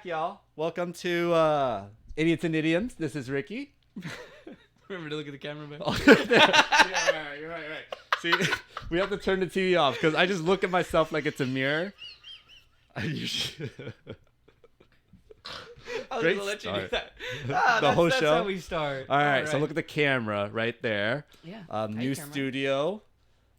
back, y'all. Welcome to Idiots and Idioms. This is Ricky. Remember to look at the camera, man. Yeah, you're right. See, we have to turn the TV off because I just look at myself like it's a mirror. I was Great going to let you do start. that. The whole that's show? how we start. All right, so look at the camera right there. Yeah. New camera. studio,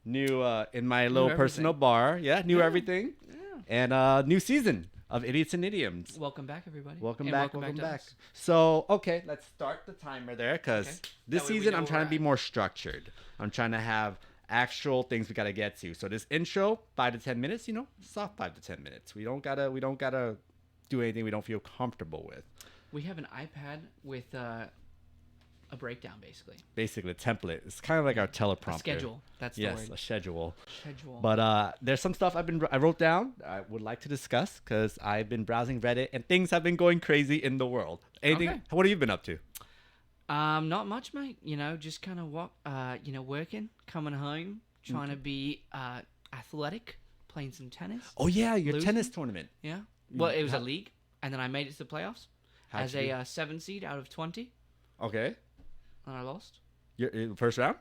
new in my little everything. personal bar. Yeah, new Yeah. everything, Yeah. and new season of Idiots and Idioms. Welcome back, everybody. Welcome And back. to us. So, okay, let's start the timer there because Okay. this That way we season know I'm where trying we're to be at. more structured. I'm trying to have actual things we got to get to. So this intro, 5 to 10 minutes, soft 5 to 10 minutes. We don't gotta do anything we don't feel comfortable with. We have an iPad with a breakdown, basically. Basically, a template. It's kind of like our teleprompter. A schedule. That's the Yes, word. a schedule. Schedule. But there's some stuff I wrote down I would like to discuss because I've been browsing Reddit and things have been going crazy in the world. Anything? Okay. What have you been up to? Not much, mate. Just kind of working, coming home, trying to be athletic, playing some tennis. Oh yeah, your Losing? tennis tournament. Yeah. Well, it was How- a league, and then I made it to the playoffs How'd as you a 7 seed out of 20, Okay. and I lost. Your first round?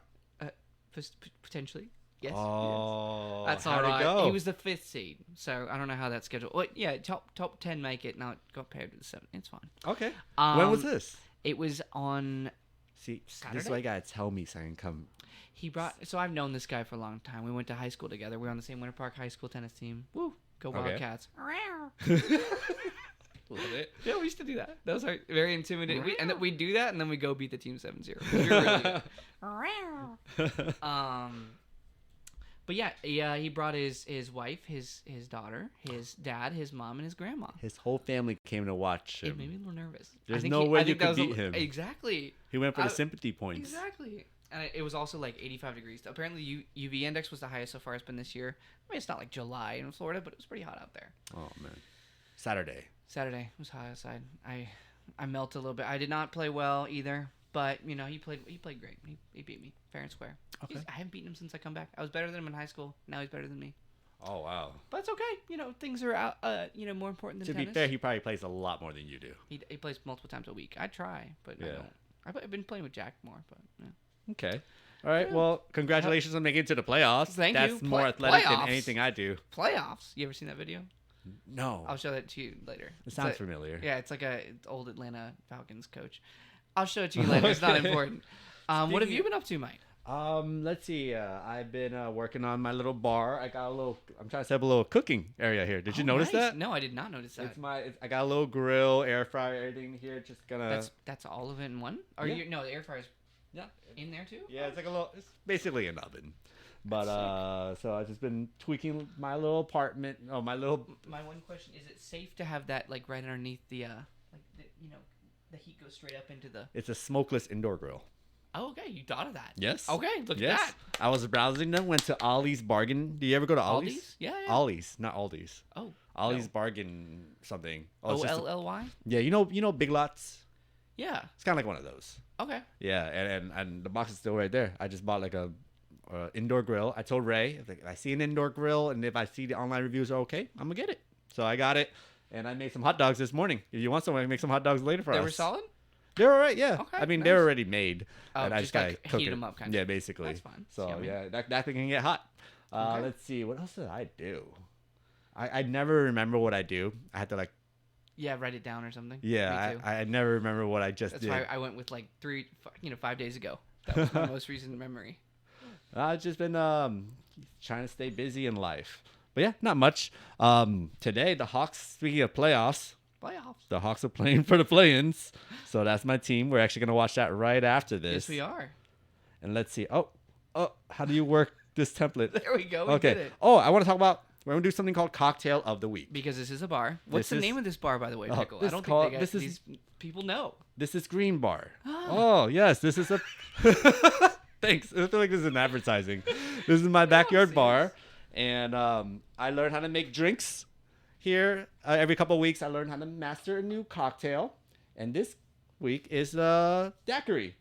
Potentially. Yes. Oh, That's how'd all right. it go? He was the 5th seed, so I don't know how that's scheduled. Well, yeah, top 10 make it. Now it got paired with the 7. It's fine. Okay. When was this? It was on. See, this is Saturday? why you gotta tell me so I can come. He brought. So I've known this guy for a long time. We went to high school together. We were on the same Winter Park High School tennis team. Woo! Go Okay. Wildcats! Love it. Yeah, we used to do that. That was very intimidating. We do that, and then we go beat the team 7-0. We were really good. But yeah, he brought his wife, his daughter, his dad, his mom, and his grandma. His whole family came to watch It him. made me a little nervous. There's no way you could beat him. Exactly. He went for the sympathy points. Exactly. And it was also like 85 degrees. Apparently, UV index was the highest so far it's been this year. I mean, it's not like July in Florida, but it was pretty hot out there. Oh man. Saturday. Saturday was hot outside. I melted a little bit. I did not play well either, but he played great. He beat me fair and square. Okay. I haven't beaten him since I come back. I was better than him in high school. Now he's better than me. Oh wow. But it's okay. Things are out. More important than To tennis. be fair, he probably plays a lot more than you do. He plays multiple times a week. I try, but I Yeah. don't. I've been playing with Jack more, but yeah. Okay. All right. Yeah. Well, congratulations on making it to the playoffs. Thank That's you. more athletic Playoffs. than anything I do. Playoffs. You ever seen that video? No. I'll show that to you later. It It's sounds like- familiar. Yeah, it's like a old Atlanta Falcons coach. I'll show it to you later. It's not Okay. important. What have you been up to, Mike? Let's see. I've been working on my little bar. I'm trying to set up a little cooking area here. Did you notice nice. that? No, I did not notice that. I got a little grill, air fryer, everything here. Just gonna. That's all of it in one? Or Yeah. no, the air fryer's Yeah. in there too? Yeah, it's like a little. It's basically an oven. But That's so I've just been tweaking my little apartment. Oh, my little. My one question is: it safe to have that like right underneath the the heat goes straight up into the? It's a smokeless indoor grill. Oh, okay. You thought of that. Yes. Okay. Look Yes. at that. I was browsing them. Went to Ollie's Bargain. Do you ever go to Ollie's? Aldi's? Yeah. Yeah. Ollie's, not Aldi's. Oh. Ollie's No. Bargain something. Oh, it's just a- OLLY. yeah, you know Big Lots. Yeah. It's kind of like one of those. Okay. Yeah, and the box is still right there. I just bought like a indoor grill. I told Ray, if I see an indoor grill and if I see the online reviews are okay, I'm gonna get it. So I got it, and I made some hot dogs this morning. If you want some, I can make some hot dogs later for us. They were solid. They're all right, yeah. Okay, I mean, nice. they're already made, Oh, and I just just gotta like cook heat it. them up, kind of. Yeah, basically. That's fine. So Yummy. yeah, that thing can get hot. Okay. Let's see, what else did I do? I never remember what I do. I had to like. Yeah, write it down or something. Yeah, Me too. I never remember what I just That's did. why I went with like 5 days ago. That was my most recent memory. I've just been trying to stay busy in life. But yeah, not much. Today, the Hawks, speaking of playoffs, Playoffs. the Hawks are playing for the play-ins. So that's my team. We're actually going to watch that right after this. Yes, we are. And let's see. Oh, how do you work this template? There we go. We Okay. did it. Oh, I want to talk about, we're going to do something called Cocktail of the Week. Because this is a bar. What's This the is- name of this bar, by the way, Oh, Pickle? this I don't called- think this is- these people know. This is Green Bar. Ah. Oh, yes. This is a... Thanks. I feel like this is an advertising. This is my backyard see bar. this. And I learned how to make drinks here. Every couple of weeks, I learn how to master a new cocktail. And this week is daiquiri.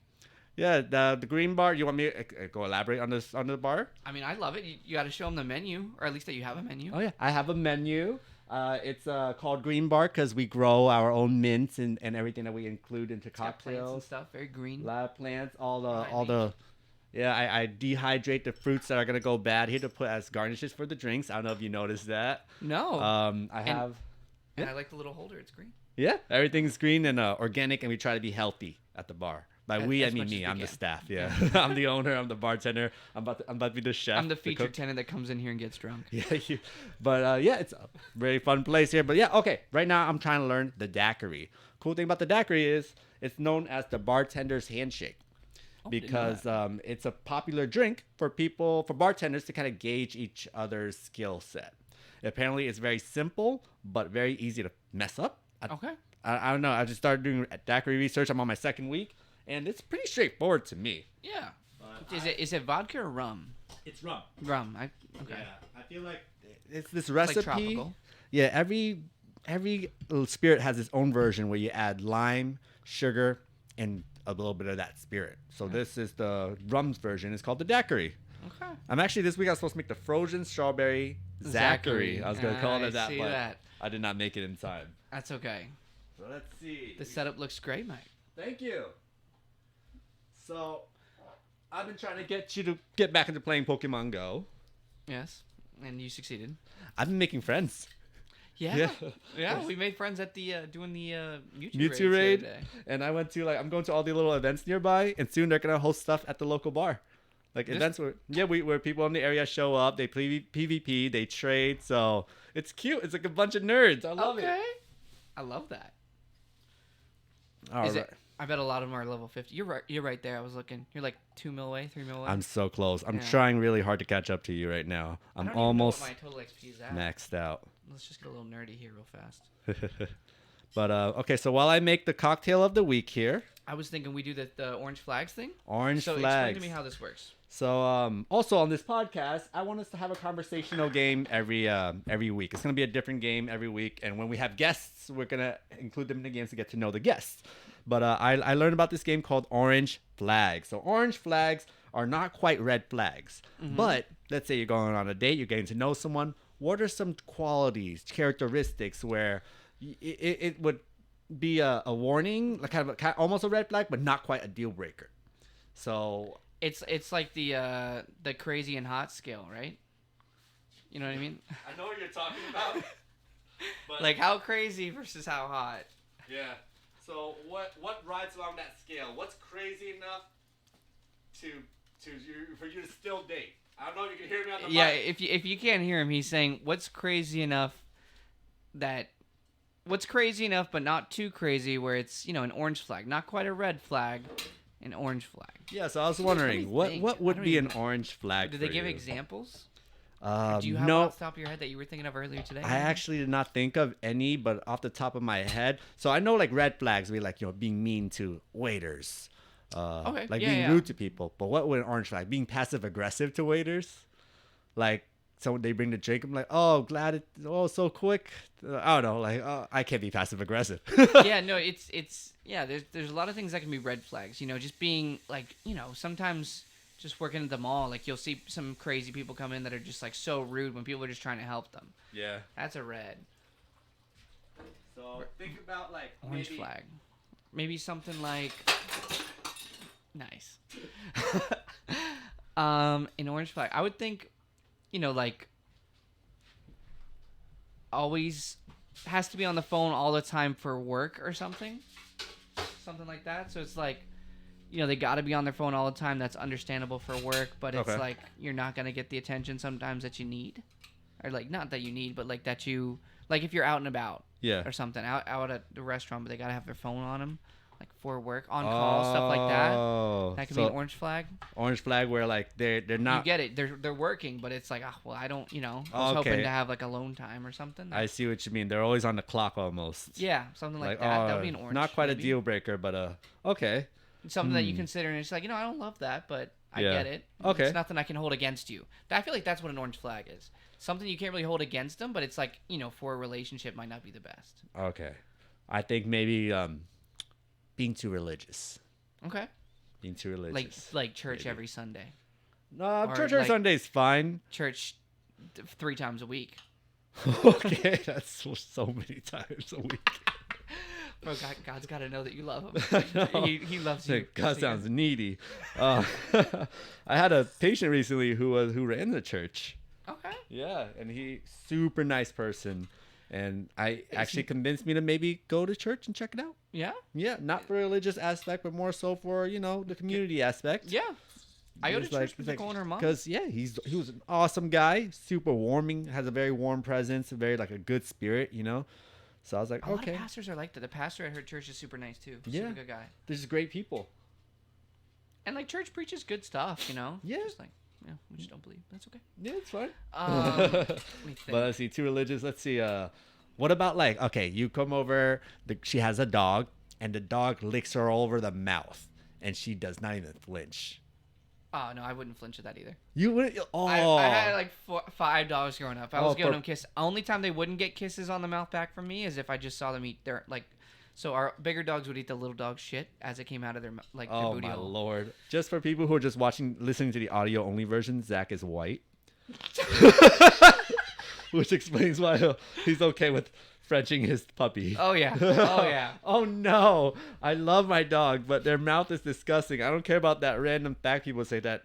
Yeah, the Green Bar. You want me to go elaborate on the bar? I mean, I love it. You got to show them the menu, or at least that you have a menu. Oh, yeah. I have a menu. It's called green bark because we grow our own mints and everything that we include into It's got plants and cocktails. stuff. Very green. A lot of plants, all Behind the yeah. I dehydrate the fruits that are gonna go bad here to put as garnishes for the drinks. I don't know if you noticed that. No. I have. And I like the little holder. It's green. Yeah, everything's green and organic, and we try to be healthy at the bar. By we, I As mean much as me. we I'm the can. staff. Yeah, I'm the owner. I'm the bartender. I'm about to be the chef. I'm the featured cook. tenant that comes in here and gets drunk. Yeah, but yeah, it's a very fun place here. But yeah, okay. Right now, I'm trying to learn the daiquiri. Cool thing about the daiquiri is it's known as the bartender's handshake because it's a popular drink for bartenders to kind of gauge each other's skill set. Apparently, it's very simple but very easy to mess up. Okay. I don't know. I just started doing daiquiri research. I'm on my second week, and it's pretty straightforward to me. Yeah. Is it vodka or rum? It's rum. Rum. Okay. Yeah, I feel like it's this It's recipe. like tropical. Yeah, every little spirit has its own version where you add lime, sugar, and a little bit of that spirit. So this is the rum's version. It's called the daiquiri. Okay. This week I was supposed to make the frozen strawberry Zachary. I was gonna call it that, see but that. I did not make it in time. That's okay. So let's see. The setup looks great, Mike. Thank you. So, I've been trying to get you to get back into playing Pokemon Go. Yes. And you succeeded. I've been making friends. Yeah. Yeah. We made friends at the doing the Mewtwo raid. And I went to I'm going to all the little events nearby, and soon they're gonna host stuff at the local bar. Events where people in the area show up, they play PvP, they trade, so it's cute. It's like a bunch of nerds. I love it. I love that. All right. I bet a lot of them are level 50. You're right there. I was looking. You're like 2 mil away, 3 mil away. I'm so close. I'm trying really hard to catch up to you right now. I'm almost I don't even know what my total XP is at. maxed out. Let's just get a little nerdy here real fast. But okay, so while I make the cocktail of the week here, I was thinking we do the orange flags thing. Orange so flags. explain to me how this works. So also on this podcast, I want us to have a conversational game every week. It's gonna be a different game every week, and when we have guests, we're gonna include them in the games to get to know the guests. But I learned about this game called Orange Flags. So orange flags are not quite red flags, but let's say you're going on a date, you're getting to know someone. What are some qualities, characteristics where it would be a warning, like kind of almost a red flag, but not quite a deal breaker? So it's like the crazy and hot scale, right? You know what I mean? I know what you're talking about. But Like how crazy versus how hot. yeah. So what rides along that scale? What's crazy enough for you to still date? I don't know if you can hear me on the mic. Yeah, if you can't hear him, he's saying what's crazy enough but not too crazy where it's, an orange flag, not quite a red flag, an orange flag. Yeah, so I was wondering what would be an orange flag? Did for they give you? examples? Do you have no. one off the top of your head that you were thinking of earlier today? I actually did not think of any, but off the top of my head, so I know red flags be being mean to waiters, Okay. being rude to people. But what would an orange flag? Being passive aggressive to waiters, so they bring the drink. I'm like, oh, so quick. I don't know, I can't be passive aggressive. Yeah, no, it's there's a lot of things that can be red flags. Just being sometimes. Just working at the mall, you'll see some crazy people come in that are just so rude when people are just trying to help them. Yeah. That's a red. So think about Orange flag. Maybe something like nice. An orange flag. I would think, always has to be on the phone all the time for work or something. Something like that. So it's they got to be on their phone all the time. That's understandable for work, but it's you're not going to get the attention sometimes that you need. Or not that you need, but that you if you're out and about. Yeah. Or something out at the restaurant, but they got to have their phone on them for work, on call, stuff like that. That could be an orange flag. Orange flag where they're not. You get it. They're working, but it's I don't, I was hoping to have alone time or something. I see what you mean. They're always on the clock almost. Yeah, something like that. That would be an orange. Not quite a deal breaker, but okay. Something that you consider, and it's I don't love that, but I get it. Okay. It's nothing I can hold against you. I feel like that's what an orange flag is. Something you can't really hold against them, but it's for a relationship might not be the best. Okay. I think maybe being too religious. Okay. Being too religious. Like church every Sunday. No, church every Sunday is fine. Church 3 times a week. Okay, that's so many times a week. Bro, God's got to know that you love I him. know. He loves you. God So, yeah. sounds needy. I had a patient recently who ran the church. Okay. Yeah, and he super nice person, and I actually he- convinced me to maybe go to church and check it out. Yeah. Yeah, not for religious aspect, but more so for the community aspect. Yeah. I go to church with Nicole and her mom. Because he was an awesome guy, super warming, has a very warm presence, a very like a good spirit, So I was like, A lot okay, of pastors are like that. The pastor at her church is super nice too. Yeah. Super good guy. they're just great people. And like church preaches good stuff. Yeah. Just like, yeah, we just don't believe. That's okay. Yeah, it's fine. Let me think. But let's see, too religious. Let's see. What about like, okay, you come over. She has a dog, and the dog licks her all over the mouth, and she does not even flinch. Oh no, I wouldn't flinch at that either. You wouldn't. Oh, I had like $5 growing up. I was giving for- them kisses. Only time they wouldn't get kisses on the mouth back from me is if I just saw them eat their like. So our bigger dogs would eat the little dog's shit as it came out of their their Oh booty my hole. lord! Just for people who are just listening to the audio only version, Zach is white, which explains why he's okay with Frenching his puppy. Oh yeah. Oh yeah. Oh no! I love my dog, but their mouth is disgusting. I don't care about that random fact people say that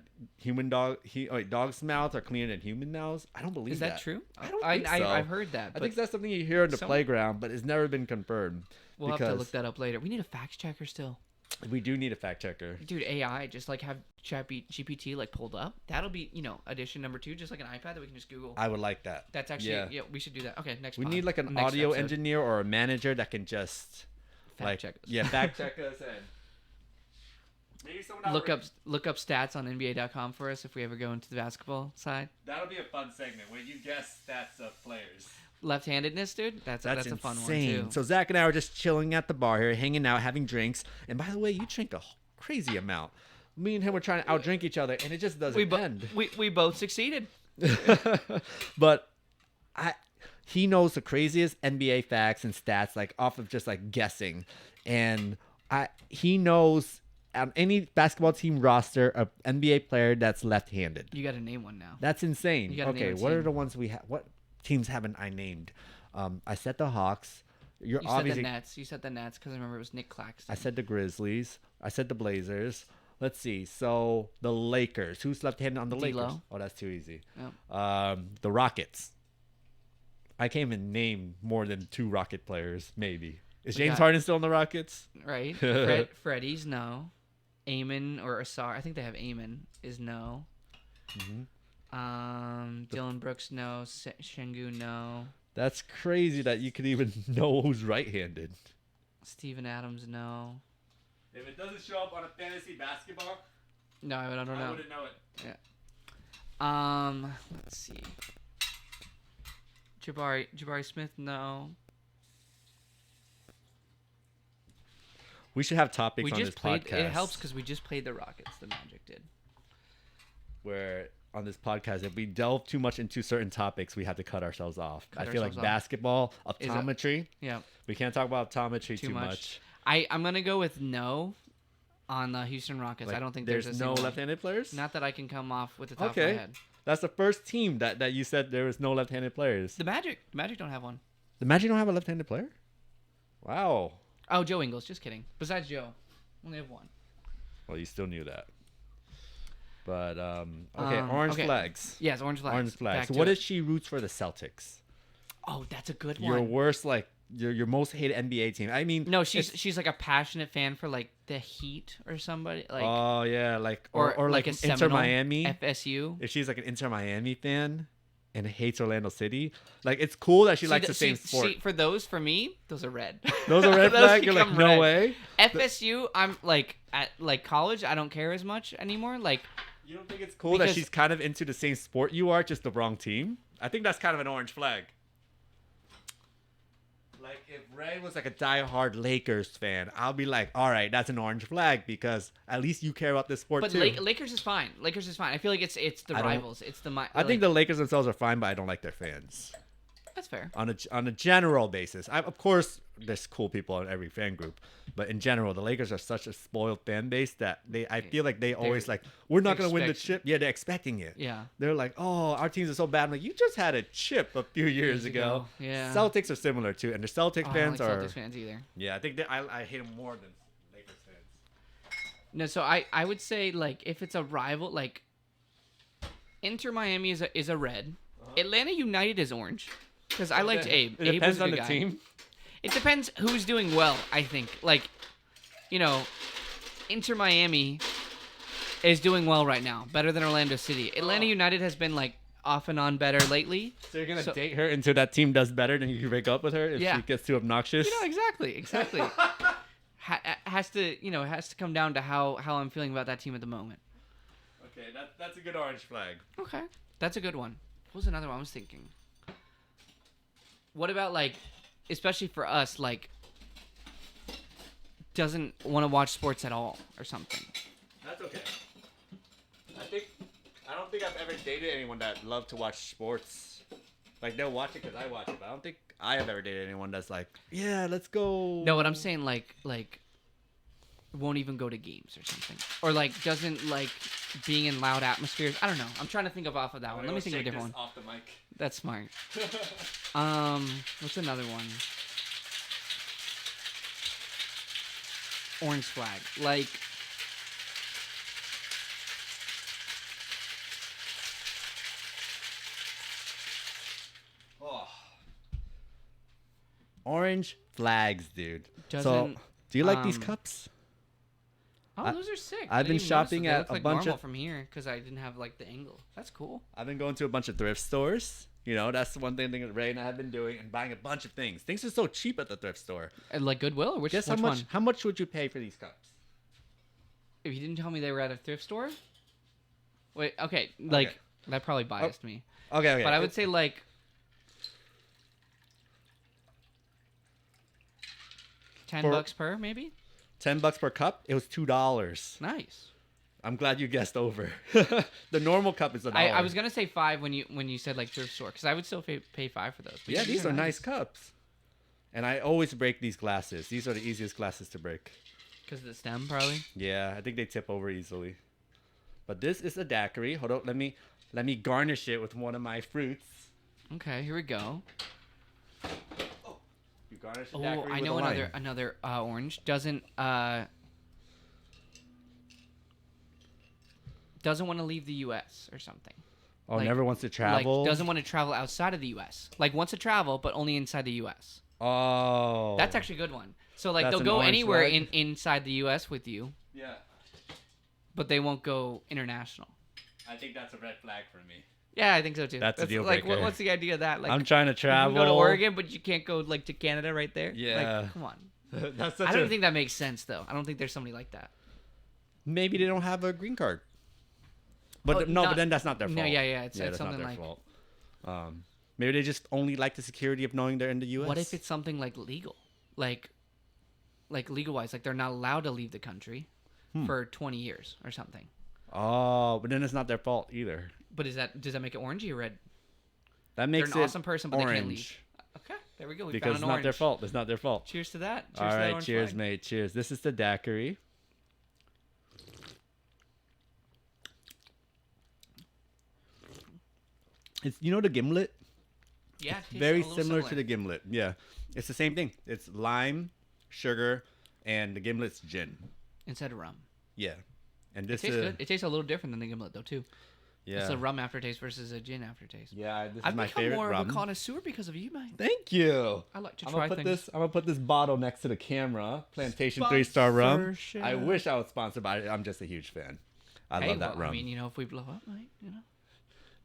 dogs' mouths are cleaner than human mouths. I don't believe Is that true? I don't think so. I've heard that. I But think that's something you hear in the some- playground, but it's never been confirmed. we'll have to look that up later. We need a fact checker still. We do need a fact checker. Dude, AI, just like have GPT like pulled up. That'll be, edition number 2, just like an iPad that we can just Google. I would like that. That's actually, Yeah. yeah, we should do that. Okay, next We pod. need like an Next audio episode. engineer or a manager that can just Fact check us. Yeah, fact check us and maybe someone Look up stats on NBA.com for us if we ever go into the basketball side. That'll be a fun segment where you guess stats of players. Left-handedness, dude. That's a fun one too. So Zach and I were just chilling at the bar here, hanging out, having drinks. And by the way, you drink a crazy amount. Me and him were trying to outdrink each other, and it just doesn't end. We both succeeded. But he knows the craziest NBA facts and stats, like off of just like guessing, and he knows on any basketball team roster an NBA player that's left-handed. You got to name one now. That's insane. You gotta Okay, name a what are team. the ones we have? What teams haven't I named? I said the Hawks. You Obviously. said the Nets. You said the Nets because I remember it was Nick Claxton. I said the Grizzlies. I said the Blazers. Let's see. So the Lakers. Who's left-handed on the D'Lo. Lakers? Oh, that's too easy. Yep. The Rockets. I can't even name more than 2 Rocket players. Maybe is We James got- Harden still on the Rockets? Right. Freddie's no. Eamon or Asar. I think they have Eamon is no. Dylan Brooks no. Şengün no. That's crazy that you could even know who's right-handed. Steven Adams no. If it doesn't show up on a fantasy basketball, No, I don't know. wouldn't know it. Let's see. Jabari Smith no. We should have topics We on just this played. podcast. It helps because we just played the Rockets. The Magic did. Where on this podcast, if we delve too much into certain topics, we have to cut ourselves off. I feel like ourselves off. basketball, Is it- optometry. Yeah. We can't talk about optometry too much. I'm gonna go with no on the Houston Rockets. Like, I don't think there's a no single one. left-handed players. Not that I can come off with the top of Okay. my head. That's the first team that you said there was no left-handed players. The Magic don't have one. The Magic don't have a left-handed player. Wow. Oh, Joe Ingles. Just kidding. Besides Joe, only have one. Well, you still knew that. But okay, orange okay. flags. Yes, orange flags. Orange flags. Back So to what it. if she roots for the Celtics? Oh, that's a good Your one. worst, like your most hated NBA team. I mean, No, it's- she's like a passionate fan for like the Heat or somebody like oh yeah, like or like a an Inter Seminole, Miami. FSU. If she's like an Inter Miami fan and hates Orlando City, like it's cool that she likes the same sport. For me, those are red. Those are red Those flag. You're like, become no red. way. FSU, I'm like at like college, I don't care as much anymore. Like You don't think it's cool that Because- she's kind of into the same sport you are, just the wrong team? I think that's kind of an orange flag. Like if Ray was like a diehard Lakers fan, I'll be like, all right, that's an orange flag because at least you care about this sport but too. Lakers is fine. Lakers is fine. I feel like it's the I don't- rivals. It's the I think like, the Lakers themselves are fine, but I don't like their fans. That's fair. On a general basis. Of course, there's cool people in every fan group, but in general, the Lakers are such a spoiled fan base that I feel like they always like, we're not gonna win the chip. Yeah, they're expecting it. Yeah. They're like, oh, our teams are so bad. I'm like, you just had a chip a few years ago. Yeah. Celtics are similar too, and the Celtics fans I don't are. like Celtics fans either. Yeah, I think I hate them more than Lakers fans. No, so I would say like if it's a rival, like Inter Miami is a red, Atlanta United is orange. Because I liked Abe. It Abe depends was a on good the guy. team. It depends who's doing well, I think. Like, you know, Inter Miami is doing well right now. Better than Orlando City. Atlanta United has been, like, off and on better lately. So you're going to date her until that team does better, then you can break up with her if Yeah. she gets too obnoxious? You know, exactly. has to come down to how I'm feeling about that team at the moment. Okay, that's a good orange flag. Okay. That's a good one. What was another one I was thinking? What about, like, especially for us, like, doesn't want to watch sports at all or something? That's okay. I don't think I've ever dated anyone that loved to watch sports. Like, they'll watch it because I watch it, but I don't think I have ever dated anyone that's like, yeah, let's go. No, what I'm saying, like won't even go to games or something. Or, like, doesn't like being in loud atmospheres. I don't know. I'm trying to think off of that one. Let me think of a different one. Off the mic. That's smart. What's another one? Orange flag. Like, oh. Orange flags, dude. So, Doesn't, do you like these cups? oh, those are sick. I've been shopping at a a bunch normal of from here because I didn't have like the angle. That's cool. I've been going to a bunch of thrift stores. You know, that's the one thing that Ray and I have been doing and buying a bunch of things. Things are so cheap at the thrift store. Like Goodwill or which Guess one? how much would you pay for these cups? If you didn't tell me they were at a thrift store. Wait, okay, like that probably biased me. Okay. But I would say like $10 per maybe. $10 per cup. It was $2. Nice. I'm glad you guessed over. The normal cup is $1. I was gonna say $5 when you said like thrift store because I would still pay $5 for those. But Yeah, these are nice cups. And I always break these glasses. These are the easiest glasses to break. Because of the stem, probably. Yeah, I think they tip over easily. But this is a daiquiri. Hold on, let me garnish it with one of my fruits. Okay, here we go. You garnish the Oh, daiquiri I with know a lime. another orange doesn't want to leave the U.S. or something. Oh, like- never wants to travel. Like doesn't want to travel outside of the U.S. Like wants to travel, but only inside the U.S. Oh, That's actually a good one. So like That's they'll an go orange anywhere flag? inside the U.S. with you, yeah. but they won't go international. I think that's a red flag for me. Yeah, I think so too. That's a deal like breaker. what's the idea of that? Like I'm trying to you travel. can go to Oregon, but you can't go like to Canada right there. Yeah. Like, come on. That's I don't think that makes sense though. I don't think there's somebody like that. Maybe they don't have a green card. But but then that's not their fault. No, yeah. It's that's something not their like. fault. Maybe they just only like the security of knowing they're in the U.S. What if it's something like legal, like legal wise, like they're not allowed to leave the country for 20 years or something. Oh, but then it's not their fault either. But does that make it orangey or red? That makes They're an it awesome person, but orange. they can't leave. Okay, there we go. We Because found it's an not orange. their fault. It's not their fault. Cheers to that. Cheers All to that right, orange cheers, flag. mate. Cheers. This is the daiquiri. It's the gimlet. Yeah, it tastes Very a little similar to the gimlet. Yeah, it's the same thing. It's lime, sugar, and the gimlet's gin. instead of rum. Yeah, and It this tastes is good. It tastes a little different than the gimlet though too. yeah. It's a rum aftertaste versus a gin aftertaste. Yeah, this is I've my become favorite more rum. of a connoisseur because of you, man. Thank you. I like to I'm try gonna put things. I'm gonna put this bottle next to the camera. Plantation 3-star rum. Sponsorship. I wish I was sponsored by it. I'm just a huge fan. I love that rum. I mean, if we blow up, right?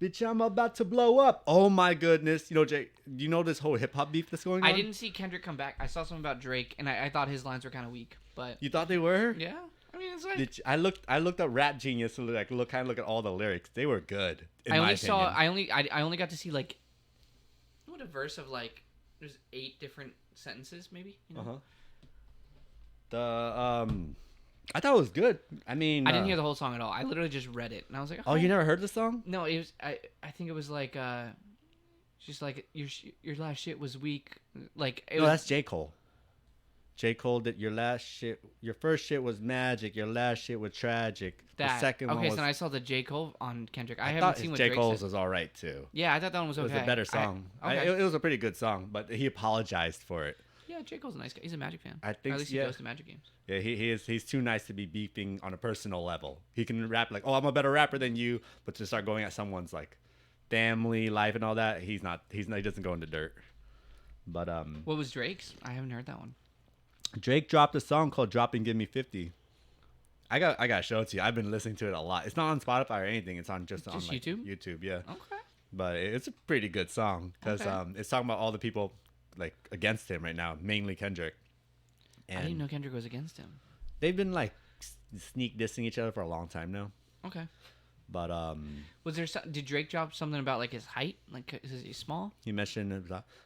Bitch, I'm about to blow up. Oh my goodness. Jay, you know this whole hip hop beef that's going on? I didn't see Kendrick come back. I saw something about Drake, and I thought his lines were kind of weak. But You thought they were? yeah, I mean, it's like I looked up Rap Genius to look at all the lyrics. They were good. In my opinion. I only got to see like what a verse of like there's 8 different sentences maybe. You know? I thought it was good. I mean, I didn't hear the whole song at all. I literally just read it, and I was like, Oh, you never heard the song? No, it was I think it was like She's like, your last shit was weak. Like, No, that's J. Cole. J. Cole did your first shit was magic. Your last shit was tragic. that. The second one Okay, was. so I saw the J. Cole on Kendrick. I I haven't thought seen what J. Drake Cole's said. was all right too. Yeah, I thought that one was okay. It was a better song. Okay. It was a pretty good song, but he apologized for it. Yeah, J. Cole's a nice guy. He's a Magic fan. I think Or at least he goes to Magic games. Yeah, he is. He's too nice to be beefing on a personal level. He can rap like, "Oh, I'm a better rapper than you," but to start going at someone's like family life and all that, he's not. He doesn't go into dirt. But What was Drake's? I haven't heard that one. Drake dropped a song called "Drop and Give Me 50." I gotta show it to you. I've been listening to it a lot. It's not on Spotify or anything. It's on just on like, YouTube. YouTube, yeah. Okay. But it's a pretty good song because Okay. it's talking about all the people like against him right now, mainly Kendrick. I didn't know Kendrick was against him. They've been like sneak dissing each other for a long time now. Okay. But Was there? Did Drake drop something about like his height? Like, is he small? he mentioned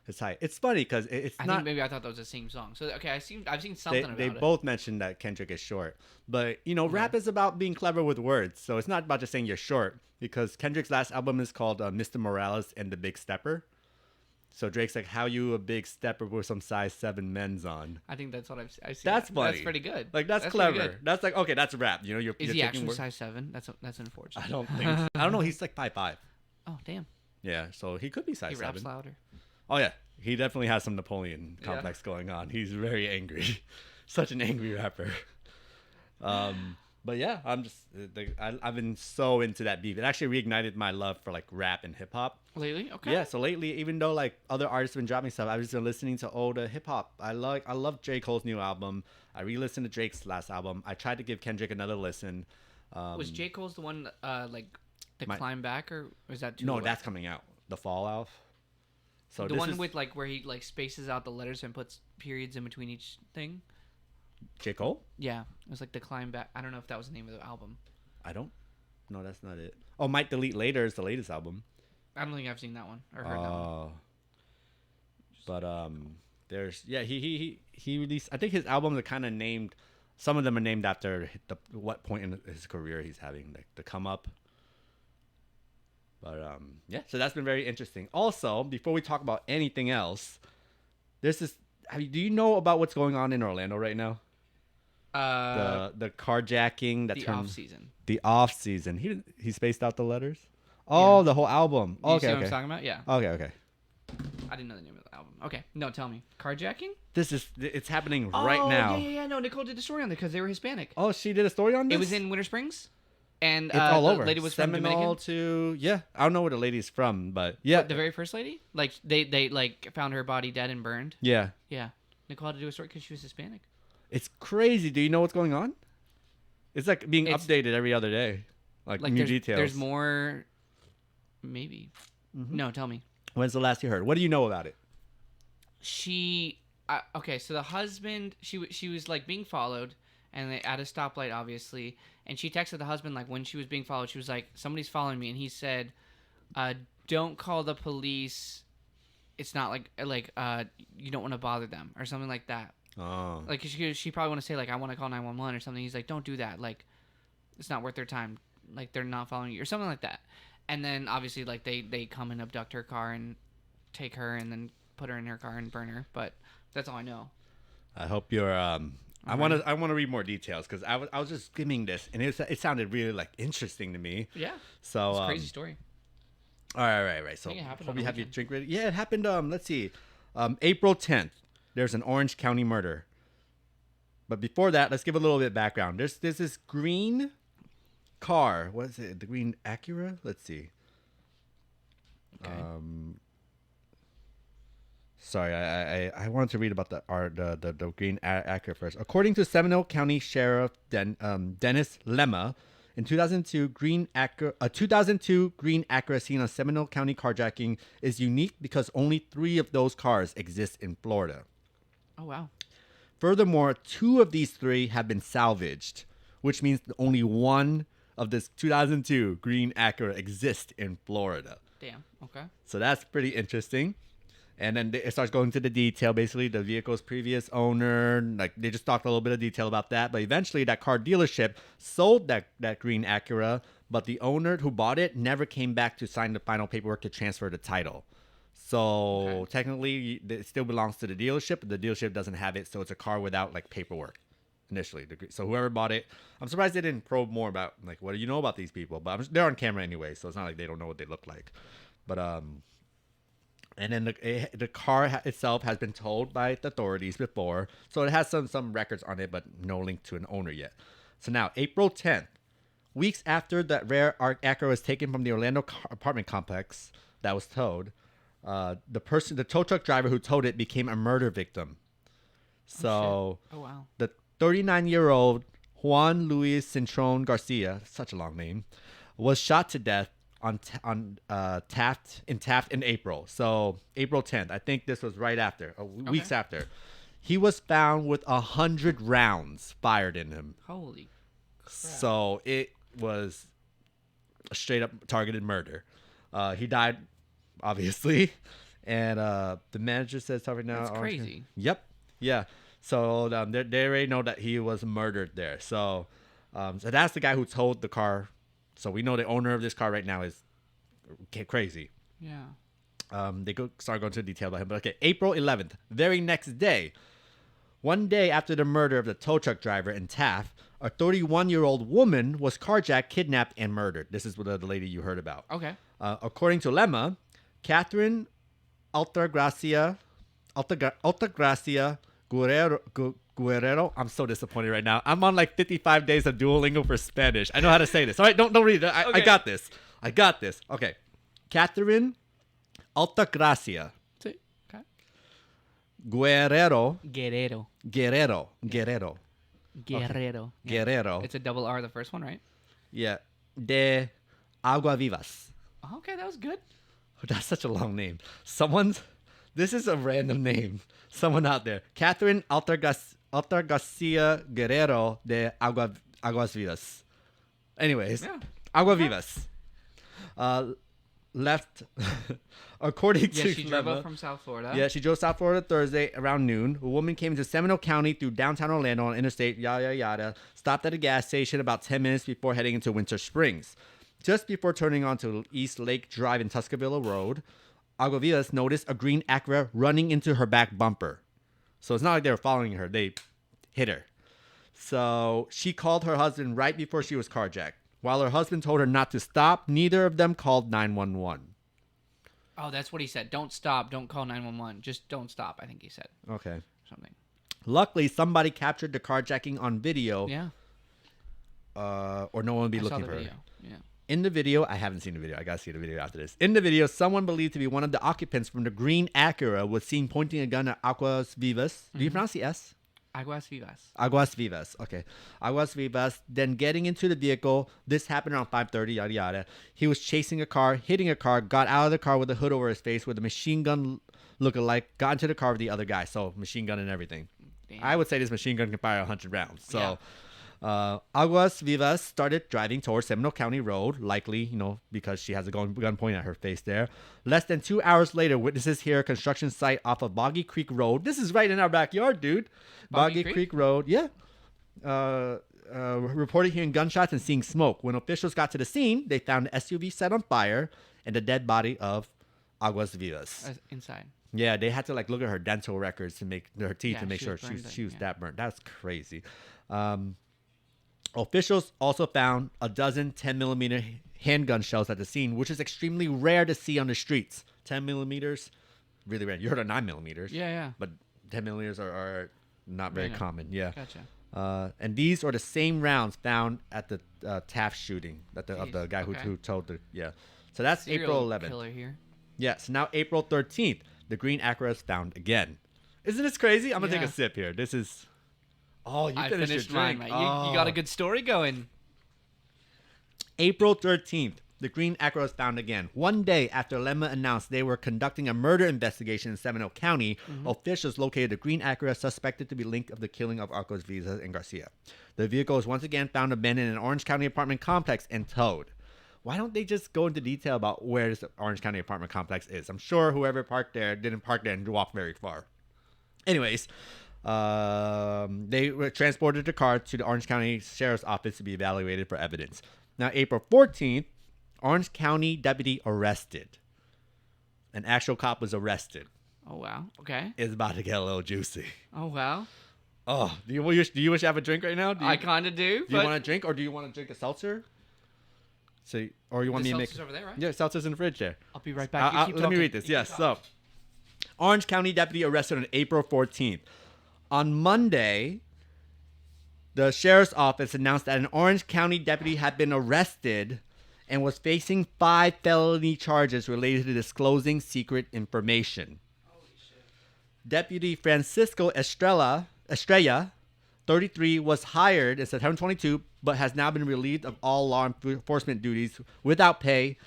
his height. It's funny because it's I not. think maybe I thought that was the same song. So okay, I've seen something about They it. both mentioned that Kendrick is short, but rap is about being clever with words. So it's not about just saying you're short because Kendrick's last album is called Mr. Morales and the Big Stepper. So Drake's like, "How you a big stepper with some size 7 men's on?" I think that's what I've seen. That's funny. That's pretty good. Like that's pretty clever. good. That's like okay, that's rap. You're Is you're he taking actually words- size 7? That's unfortunate. I don't think. I don't know. He's like 5'5". Oh damn. Yeah, so he could be size He raps 7. louder. Oh yeah, he definitely has some Napoleon Yeah. complex going on. He's very angry, such an angry rapper. But yeah, I've been so into that beef. It actually reignited my love for like rap and hip hop. Lately, okay. Yeah, so lately, even though like other artists have been dropping stuff, I've just been listening to old hip hop. I love J. Cole's new album. I re-listened to Drake's last album. I tried to give Kendrick another listen. Was J. Cole's the one like the My- climb back, or was that too? No, away? that's coming out. The Fallout. So the this one is with like where he like spaces out the letters and puts periods in between each thing. J. Cole. Yeah, it was like the climb back. I don't know if that was the name of the album. I don't. No, that's not it. Oh, Might Delete Later is the latest album. I don't think I've seen that one or heard that one. But there's he released. I think his albums are kind of named. Some of them are named after what point in his career he's having, like the come up. But yeah, so that's been very interesting. Also, before we talk about anything else, there's this. Do you know about what's going on in Orlando right now? The carjacking. The off season. The off season. He spaced out the letters. Oh, the whole album. You see Okay, what okay. I'm talking about? Yeah. Okay. I didn't know the name of the album. Okay, no, tell me. Carjacking? It's happening right now. Yeah. No, Nicole did a story on it because they were Hispanic. Oh, she did a story on this? It was in Winter Springs, and It's all the over. lady was from Seminole Dominican. to I don't know where the lady's from, but yeah, The very first lady, like they like found her body dead and burned. yeah. Yeah, Nicole had to do a story because she was Hispanic. It's crazy. Do you know what's going on? It's like being It's- updated every other day, like new there's, details. There's more. Maybe. Mm-hmm. No, tell me. When's the last you heard? What do you know about it? Okay, so the husband, she was like being followed, and they at a stoplight, obviously, and she texted the husband like when she was being followed, she was like, somebody's following me, and he said, don't call the police. It's not like you don't want to bother them or something like that. Oh, Like she probably want to say like I want to call 911 or something. He's like, don't do that. Like, it's not worth their time. Like they're not following you or something like that. And then obviously like they come and abduct her car and take her and then put her in her car and burn her. But that's all I know. I hope you're. I want to read more details because I was just skimming this and it sounded really like interesting to me. Yeah. So It's a crazy story. All right. So think it happened hope on you the have your weekend. drink ready. Yeah, it happened. Let's see, April 10th. There's an Orange County murder. But before that, let's give a little bit of background. There's this green car. What is it? The green Acura? Let's see. Okay. Sorry, I wanted to read about the green Acura first. According to Seminole County Sheriff Dennis Lemma, in 2002, a 2002 green Acura seen on Seminole County carjacking is unique because only 3 of those cars exist in Florida. Oh wow. Furthermore, 2 of these 3 have been salvaged, which means that only one of this 2002 green Acura exists in Florida. Damn. Okay. So that's pretty interesting. And then it starts going to the detail, basically the vehicle's previous owner. Like they just talked a little bit of detail about that. But eventually that car dealership sold that green Acura, but the owner who bought it never came back to sign the final paperwork to transfer the title. So technically, it still belongs to the dealership, but the dealership doesn't have it, so it's a car without like paperwork initially. So whoever bought it, I'm surprised they didn't probe more about like what do you know about these people. But they're on camera anyway, so it's not like they don't know what they look like. But and then the car itself has been towed by the authorities before, so it has some records on it, but no link to an owner yet. So now April 10th, weeks after that rare Acura was taken from the Orlando apartment complex that was towed. The tow truck driver who towed it became a murder victim. So, oh wow, the 39-year-old Juan Luis Cintron Garcia, such a long name, was shot to death on Taft in April. So April 10th. I think this was right after, weeks after. He was found with 100 rounds fired in him. Holy crap! So it was a straight up targeted murder. He died, obviously, and the manager says right now. That's crazy. Yep. Yeah. So they already know that he was murdered there. So that's the guy who towed the car. So we know the owner of this car right now is crazy. Yeah. They start going into detail about him. But okay, April 11th, very next day. One day after the murder of the tow truck driver in Taft, a 31-year-old woman was carjacked, kidnapped, and murdered. This is the lady you heard about. Okay. According to Lemma, Catherine Altagracia Guerrero. I'm so disappointed right now. I'm on like 55 days of Duolingo for Spanish. I know how to say this. All right, don't read it. I got this. Okay. Catherine Altagracia Guerrero. It's a double R, the first one, right? Yeah. De Agua Vivas. Okay, that was good. That's such a long name. This is a random name. Someone out there. Catherine Altagracia Guerrero de Aguas Vivas. Anyways, Yeah. Agua Vivas. Left, according to she drove up from South Florida. Yeah, she drove South Florida Thursday around noon. A woman came into Seminole County through downtown Orlando on Interstate, stopped at a gas station about 10 minutes before heading into Winter Springs. Just before turning onto East Lake Drive in Tuscaloosa Road, Agua Vivas noticed a green Acura running into her back bumper. So it's not like they were following her. They hit her. So she called her husband right before she was carjacked. While her husband told her not to stop, neither of them called 911. Oh, that's what he said. Don't stop. Don't call 911. Just don't stop, I think he said. Okay. Something. Luckily, somebody captured the carjacking on video. Yeah. Or no one would be looking for video. her. Yeah. In the video, I haven't seen the video. I gotta see the video after this. In the video, someone believed to be one of the occupants from the green Acura was seen pointing a gun at Aguas Vivas. Mm-hmm. Do you pronounce the S? Aguas Vivas. Aguas Vivas. Okay. Aguas Vivas. Then getting into the vehicle. This happened around 5:30. Yada yada. He was chasing a car, hitting a car, got out of the car with a hood over his face with a machine gun lookalike, got into the car with the other guy. So machine gun and everything. Damn. I would say this machine gun can fire 100 rounds. So. Yeah. Aguas Vivas started driving towards Seminole County Road, likely, because she has a gun pointed at her face there. Less than 2 hours later, witnesses hear a construction site off of Boggy Creek Road. This is right in our backyard, dude. Boggy Creek Road, yeah. Reported hearing gunshots and seeing smoke. When officials got to the scene, they found an SUV set on fire and the dead body of Aguas Vivas. Inside. Yeah, they had to look at her dental records to make her teeth to make sure she was that burnt. That's crazy. Officials also found a dozen 10mm handgun shells at the scene, which is extremely rare to see on the streets. 10mm, really rare. You heard of 9mm. Yeah. But 10mm are not very common. Yeah. Gotcha. And these are the same rounds found at the Taft shooting of the guy who told the So that's Serial April 11th. Killer here. Yeah. So now April 13th, the green Acura is found again. Isn't this crazy? I'm gonna take a sip here. This is. Oh, you finished your drink. Mine, you got a good story going. April 13th, the green Acura was found again. One day after Lemma announced they were conducting a murder investigation in Seminole County, officials located the green Acura suspected to be linked of the killing of Aguas Vivas and Garcia. The vehicle was once again found abandoned in an Orange County apartment complex and towed. Why don't they just go into detail about where this Orange County apartment complex is? I'm sure whoever parked there didn't park there and walk very far. Anyways, they were transported the car to the Orange County Sheriff's Office to be evaluated for evidence. Now, April 14th, Orange County deputy arrested. An actual cop was arrested. Oh wow. Okay. It's about to get a little juicy. Oh wow. Oh, do you wish you have a drink right now? I kind of do. Do you want a drink, or do you want to drink a seltzer? So, or you want me to make? Over there, right? Yeah, seltzer's in the fridge there. I'll be right back. Let me read this. Yes. So, Orange County deputy arrested on April 14th. On Monday, the sheriff's office announced that an Orange County deputy had been arrested and was facing 5 felony charges related to disclosing secret information. Holy shit. Deputy Francisco Estrella, 33, was hired in September 22, but has now been relieved of all law enforcement duties without pay.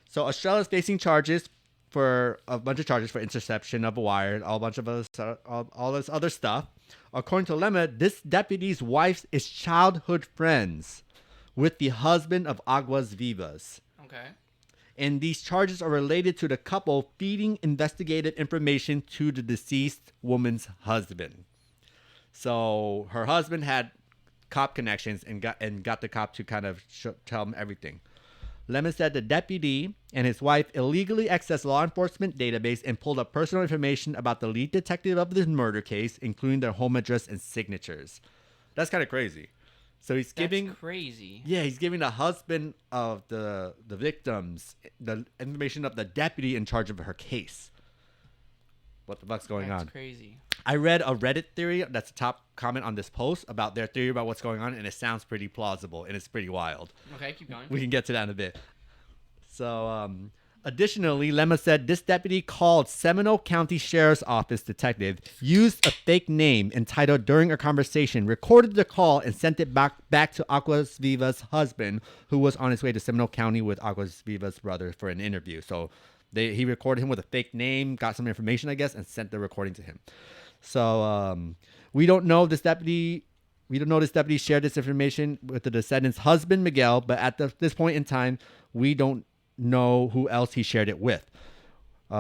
So Estrella is facing charges for a bunch of charges for interception of a wire, all this other stuff. According to Lemma, this deputy's wife is childhood friends with the husband of Aguas Vivas. Okay. And these charges are related to the couple feeding investigative information to the deceased woman's husband. So her husband had cop connections and got the cop to kind of tell him everything. Lemon said the deputy and his wife illegally accessed law enforcement database and pulled up personal information about the lead detective of the murder case, including their home address and signatures. That's kind of crazy. So he's giving... That's crazy. Yeah, he's giving the husband of the victims the information of the deputy in charge of her case. What the fuck's going on? That's crazy. I read a Reddit theory that's the top comment on this post about their theory about what's going on, and it sounds pretty plausible, and it's pretty wild. Okay, keep going. We can get to that in a bit. So, additionally, Lemma said this deputy called Seminole County Sheriff's Office detective, used a fake name entitled during a conversation, recorded the call, and sent it back to Aguas Vivas' husband, who was on his way to Seminole County with Aguas Vivas' brother for an interview. So he recorded him with a fake name, got some information, I guess, and sent the recording to him. So we don't know this deputy shared this information with the descendant's husband, Miguel, but at this point in time, we don't know who else he shared it with.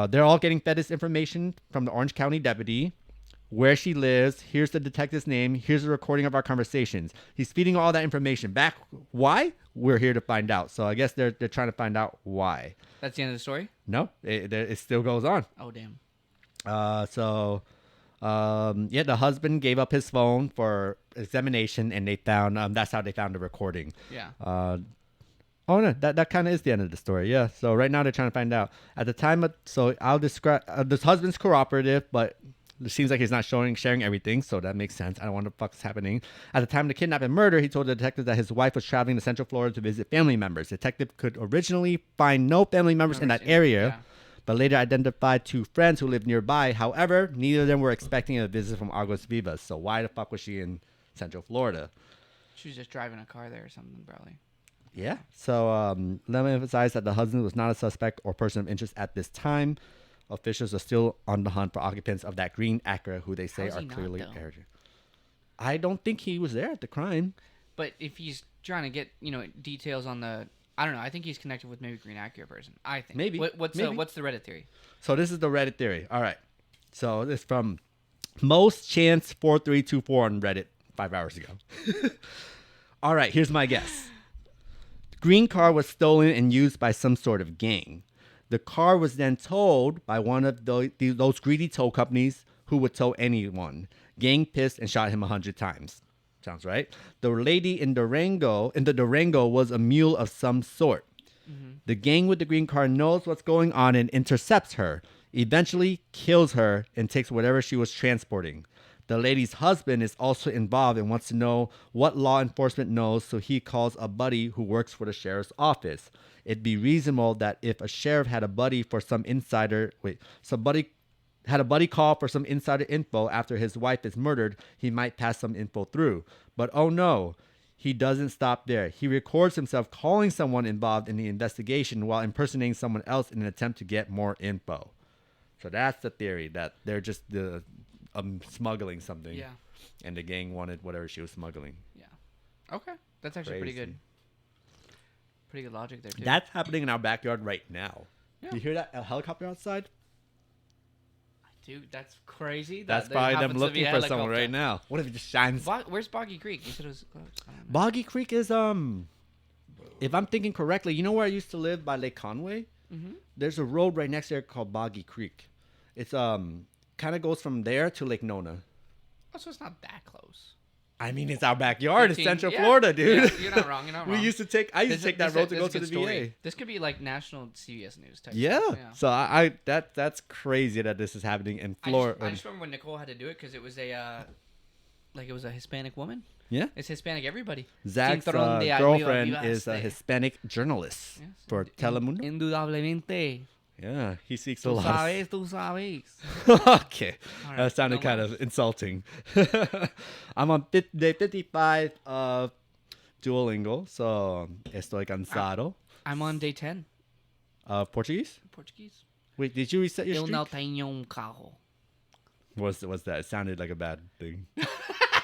They're all getting fed this information from the Orange County deputy, where she lives. Here's the detective's name. Here's the recording of our conversations. He's feeding all that information back. Why? We're here to find out. So I guess they're trying to find out why. That's the end of the story? No, it still goes on. Oh, damn. The husband gave up his phone for examination, and they found that's how they found the recording. Yeah. Oh no, that kind of is the end of the story. Yeah. So right now they're trying to find out. At the time I'll describe this husband's cooperative, but it seems like he's not sharing everything, so that makes sense. I don't know what the fuck's happening. At the time of the kidnapping and murder, he told the detective that his wife was traveling to Central Florida to visit family members. The detective could originally find no family members in that area, but later identified 2 friends who lived nearby. However, neither of them were expecting a visit from Aguas Vivas. So why the fuck was she in Central Florida? She was just driving a car there or something, probably. Yeah. So let me emphasize that the husband was not a suspect or person of interest at this time. Officials are still on the hunt for occupants of that green Acura, who they say are clearly arrogant. I don't think he was there at the crime. But if he's trying to get, details on the... I don't know. I think he's connected with maybe Green Acura person. I think. Maybe. What's the Reddit theory? So this is the Reddit theory. All right. So this is from Most Chance 4324 on Reddit 5 hours ago. All right. Here's my guess. The green car was stolen and used by some sort of gang. The car was then towed by one of those greedy tow companies who would tow anyone. Gang pissed and shot him 100 times. Sounds right. The lady in the Durango was a mule of some sort. Mm-hmm. The gang with the green car knows what's going on and intercepts her, eventually kills her, and takes whatever she was transporting. The lady's husband is also involved and wants to know what law enforcement knows, so he calls a buddy who works for the sheriff's office. It'd be reasonable that if a sheriff had a buddy call for some insider info after his wife is murdered, he might pass some info through. But oh no, he doesn't stop there. He records himself calling someone involved in the investigation while impersonating someone else in an attempt to get more info. So that's the theory, that they're just smuggling something. Yeah. And the gang wanted whatever she was smuggling. Yeah. Okay. That's actually pretty good. Pretty good logic there, too. That's happening in our backyard right now. Yeah. Do you hear that helicopter outside? Dude, that's crazy. That's probably them looking for someone right now. What if it just shines? Where's Boggy Creek? You said it was... Boggy Creek is, if I'm thinking correctly, you know where I used to live by Lake Conway? Mm-hmm. There's a road right next there called Boggy Creek. It's kind of goes from there to Lake Nona. Oh, so it's not that close. I mean, it's our backyard. 15, It's Central Florida, dude. Yeah, you're not wrong. You're not wrong. I used to take that road to go to the story. VA. This could be like national CBS News type. Yeah. Stuff. So that's crazy that this is happening in Florida. I just remember when Nicole had to do it because it was a Hispanic woman. Yeah. It's Hispanic everybody. Zach's Cinturón de girlfriend arriba, is a este. Hispanic journalist Yes. for Telemundo. Indudablemente. Yeah, he speaks a Tú lot. sabes, tú sabes. Okay, All right, that sounded no kind more. of insulting. I'm on day 55 of Duolingo, so estoy cansado. I'm on day 10. Of Portuguese? Portuguese. Wait, did you reset your Eu streak? não tenho carro. What's that? It sounded like a bad thing.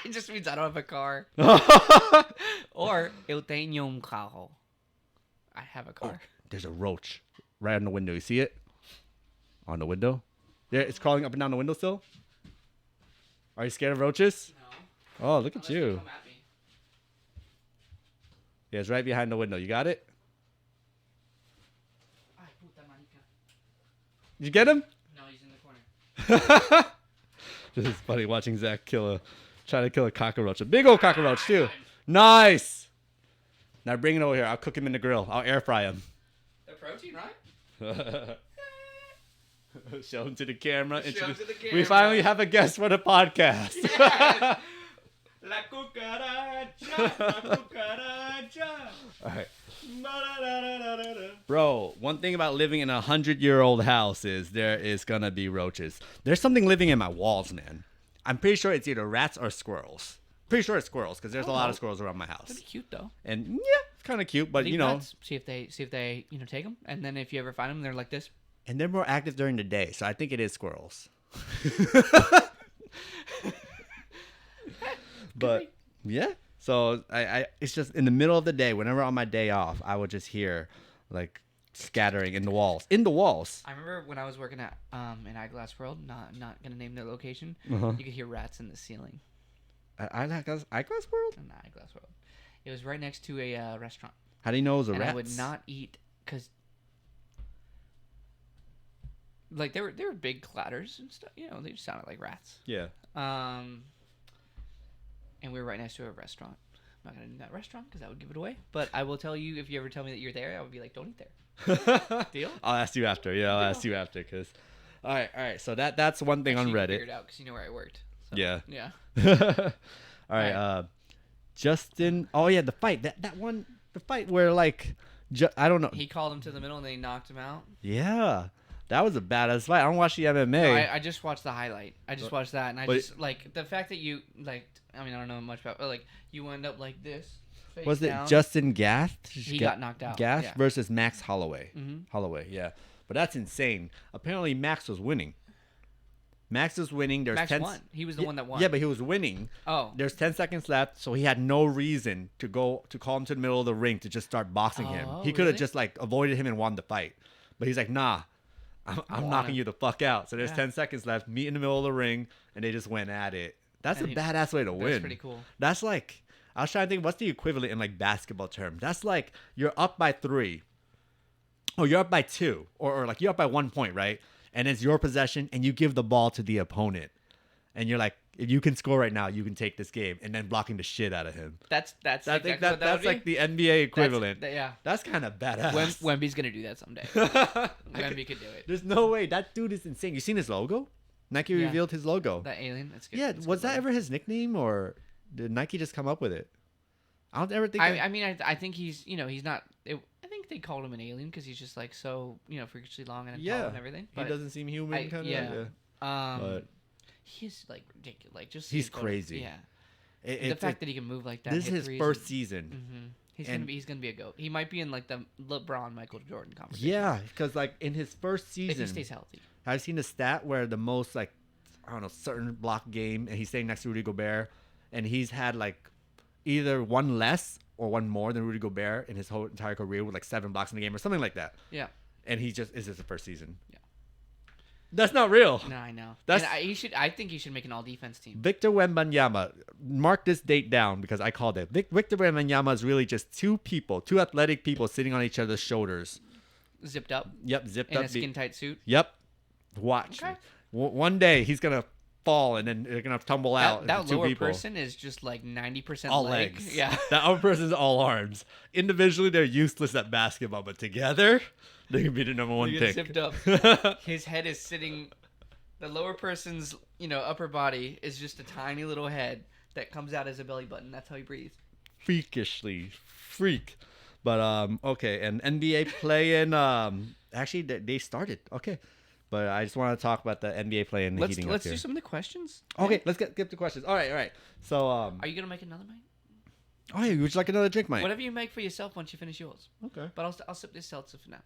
It just means I don't have a car. Or eu tenho carro. I have a car. There's a roach right on the window. You see it? On the window? Yeah, it's crawling up and down the windowsill. Are you scared of roaches? No. Oh, look at Unless they you. come at me. Yeah, it's right behind the window. You got it? Ay, puta marica. Did you get him? No, he's in the corner. This is funny watching Zach try to kill a cockroach. A big old cockroach, too. Nice. Now bring it over here. I'll cook him in the grill. I'll air fry him. The protein, right? Show him to the camera. Show him to the We camera. finally have a guest for the podcast. Yes. La cucaracha, la cucaracha. All right. Bro, one thing about living in a 100-year-old house is there is going to be roaches. There's something living in my walls, man. I'm pretty sure it's either rats or squirrels. Pretty sure it's squirrels because there's a lot of squirrels around my house. That'd be cute though. And yeah, it's kind of cute, but Leave you know, nuts, see if they take them, and then if you ever find them, they're like this. and they're more active during the day, so I think it is squirrels. But yeah, so I it's just in the middle of the day, whenever on my day off, I would just hear like scattering in the walls. I remember when I was working at an Eyeglass World, not gonna name their location. Uh-huh. You could hear rats in the ceiling. Eyeglass World? In the Eyeglass World. It was right next to a restaurant. How do you know it was a And rat? I would not eat because, like, they were big clatters and stuff. You know, they just sounded like rats. Yeah. And we were right next to a restaurant. I'm not gonna name that restaurant because that would give it away. But I will tell you, if you ever tell me that you're there, I would be like, don't eat there. Deal? I'll ask you after. Yeah, I'll ask you after. Cause, all right. So that's one thing Actually, on you can Reddit. figure it out because you know where I worked. So, Yeah. Yeah. All right. Alright. Justin. Oh yeah, the fight. That one. The fight where like, I don't know. He called him to the middle and they knocked him out. Yeah, that was a badass fight. I don't watch the MMA. No, I just watched the highlight. I just watched that, and I But- just like the fact that you like. I mean, I don't know much about, but like you end up like this. Face Was it down. Justin Gath? He got knocked out. Gath Yeah. versus Max Holloway. Mhm. Holloway, yeah. But that's insane. Apparently, Max was winning. Max was winning. There's Max 10 won. He was the one that won. Yeah, but he was winning. Oh. There's 10 seconds left, so he had no reason to call him to the middle of the ring to just start boxing him. Oh, He could have really? just like avoided him and won the fight. But he's like, nah, I'm want knocking him. you the fuck out. So there's Yeah. 10 seconds left. Meet in the middle of the ring, and they just went at it. That's And a badass way to win. That's pretty cool. That's like, I was trying to think, what's the equivalent in like basketball terms? That's like you're up by 3, or you're up by 2, or like you're up by 1 point, right? And it's your possession, and you give the ball to the opponent, and you're like, if you can score right now, you can take this game, and then blocking the shit out of him. That's I exactly think what that that's would like be. the NBA equivalent. Yeah. That's kind of badass. Wemby's gonna do that someday. I Wemby could- could do it. There's no way. That dude is insane. You seen his logo? Nike Yeah. revealed his logo. That alien. That's good. Yeah, That's was good that logo. ever his nickname, or did Nike just come up with it? I don't ever think. I mean, I think he's he's not. I think they called him an alien because he's just like so freakishly long and tall and everything. he But doesn't seem human. Kind of. yeah. But He's like ridiculous. Like just He's seeing photos- crazy. Yeah. it, The fact that he can move like that. this is hit his threes first and- season. He's and- gonna be a goat. He might be in like the LeBron Michael Jordan conversation. Yeah, because like in his first If season, he stays healthy. I've seen a stat where the most like I don't know certain block game, and he's staying next to Rudy Gobert, and he's had like either one less or one more than Rudy Gobert in his whole entire career with like 7 blocks in the game or something like that. Yeah. And he just is his first season. Yeah. That's not real. No, I know. That's- I think he should make an all defense team. Victor Wembanyama, mark this date down because I called it. Victor Wembanyama is really just two athletic people sitting on each other's shoulders. zipped up. Yep, zipped In up. a skin tight suit. Yep. Watch. Okay. Me. One day he's gonna fall and then they're gonna tumble out. That two lower people. person is just like 90% All leg. legs. Yeah. That other person's all arms. Individually, they're useless at basketball, but together, they can be the number one You pick. get zipped up. His head is sitting. The lower person's, upper body is just a tiny little head that comes out as a belly button. That's how he breathes. Freakishly freak. But okay, and NBA playing. Actually, they started. Okay, but I just want to talk about the NBA playing. Let's heating up here. do some of the questions. Okay, let's get the questions. All right. So Are you gonna make another, mate? oh yeah, would you like another drink, Mike? Whatever you make for yourself once you finish yours. Okay. But I'll sip this seltzer for now.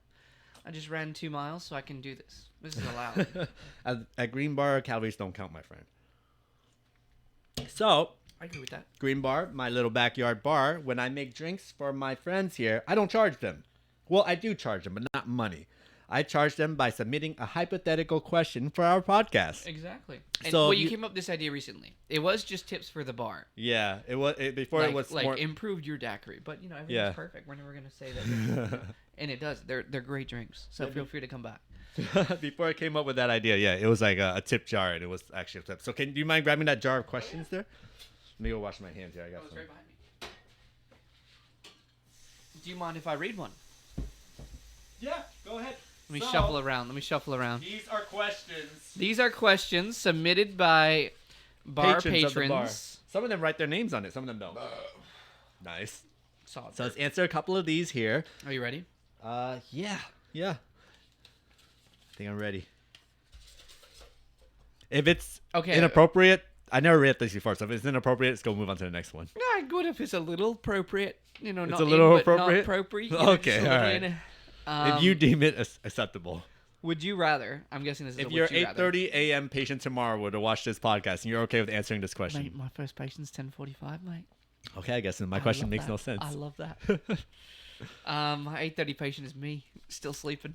I just ran 2 miles, so I can do this. This is allowed. At Green Bar, calories don't count, my friend. So, I agree with that. Green Bar, my little backyard bar. When I make drinks for my friends here, I don't charge them. Well, I do charge them, but not money. I charge them by submitting a hypothetical question for our podcast. Exactly. And, So you came up with this idea recently. It was just tips for the bar. Yeah, it was before it was like more. improved your daiquiri, but everything's Yeah. perfect. We're never gonna say that, and it does. They're great drinks, so feel free to come back. Before I came up with that idea, yeah, it was like a tip jar, and it was actually a tip. So, do you mind grabbing that jar of questions there? Let me go wash my hands here. I got some. Right behind me. Do you mind if I read one? Yeah, go ahead. Let me shuffle around. These are questions. These are questions submitted by bar patrons. Of the bar. Some of them write their names on it. Some of them don't. Nice. Solid. So let's answer a couple of these here. Are you ready? Yeah. I think I'm ready. If it's inappropriate, I never read this before. So if it's inappropriate, let's go move on to the next one. Yeah, good if it's a little appropriate. Not a little appropriate? Not appropriate. Okay, all right. If you deem it acceptable. Would you rather? I'm guessing this is. If you're 8:30 a.m. patient tomorrow to watch this podcast and you're okay with answering this question. Mate, my first patient's 10:45, mate. Okay, I guess my question makes no sense. I love that. My 8:30 patient is me, still sleeping.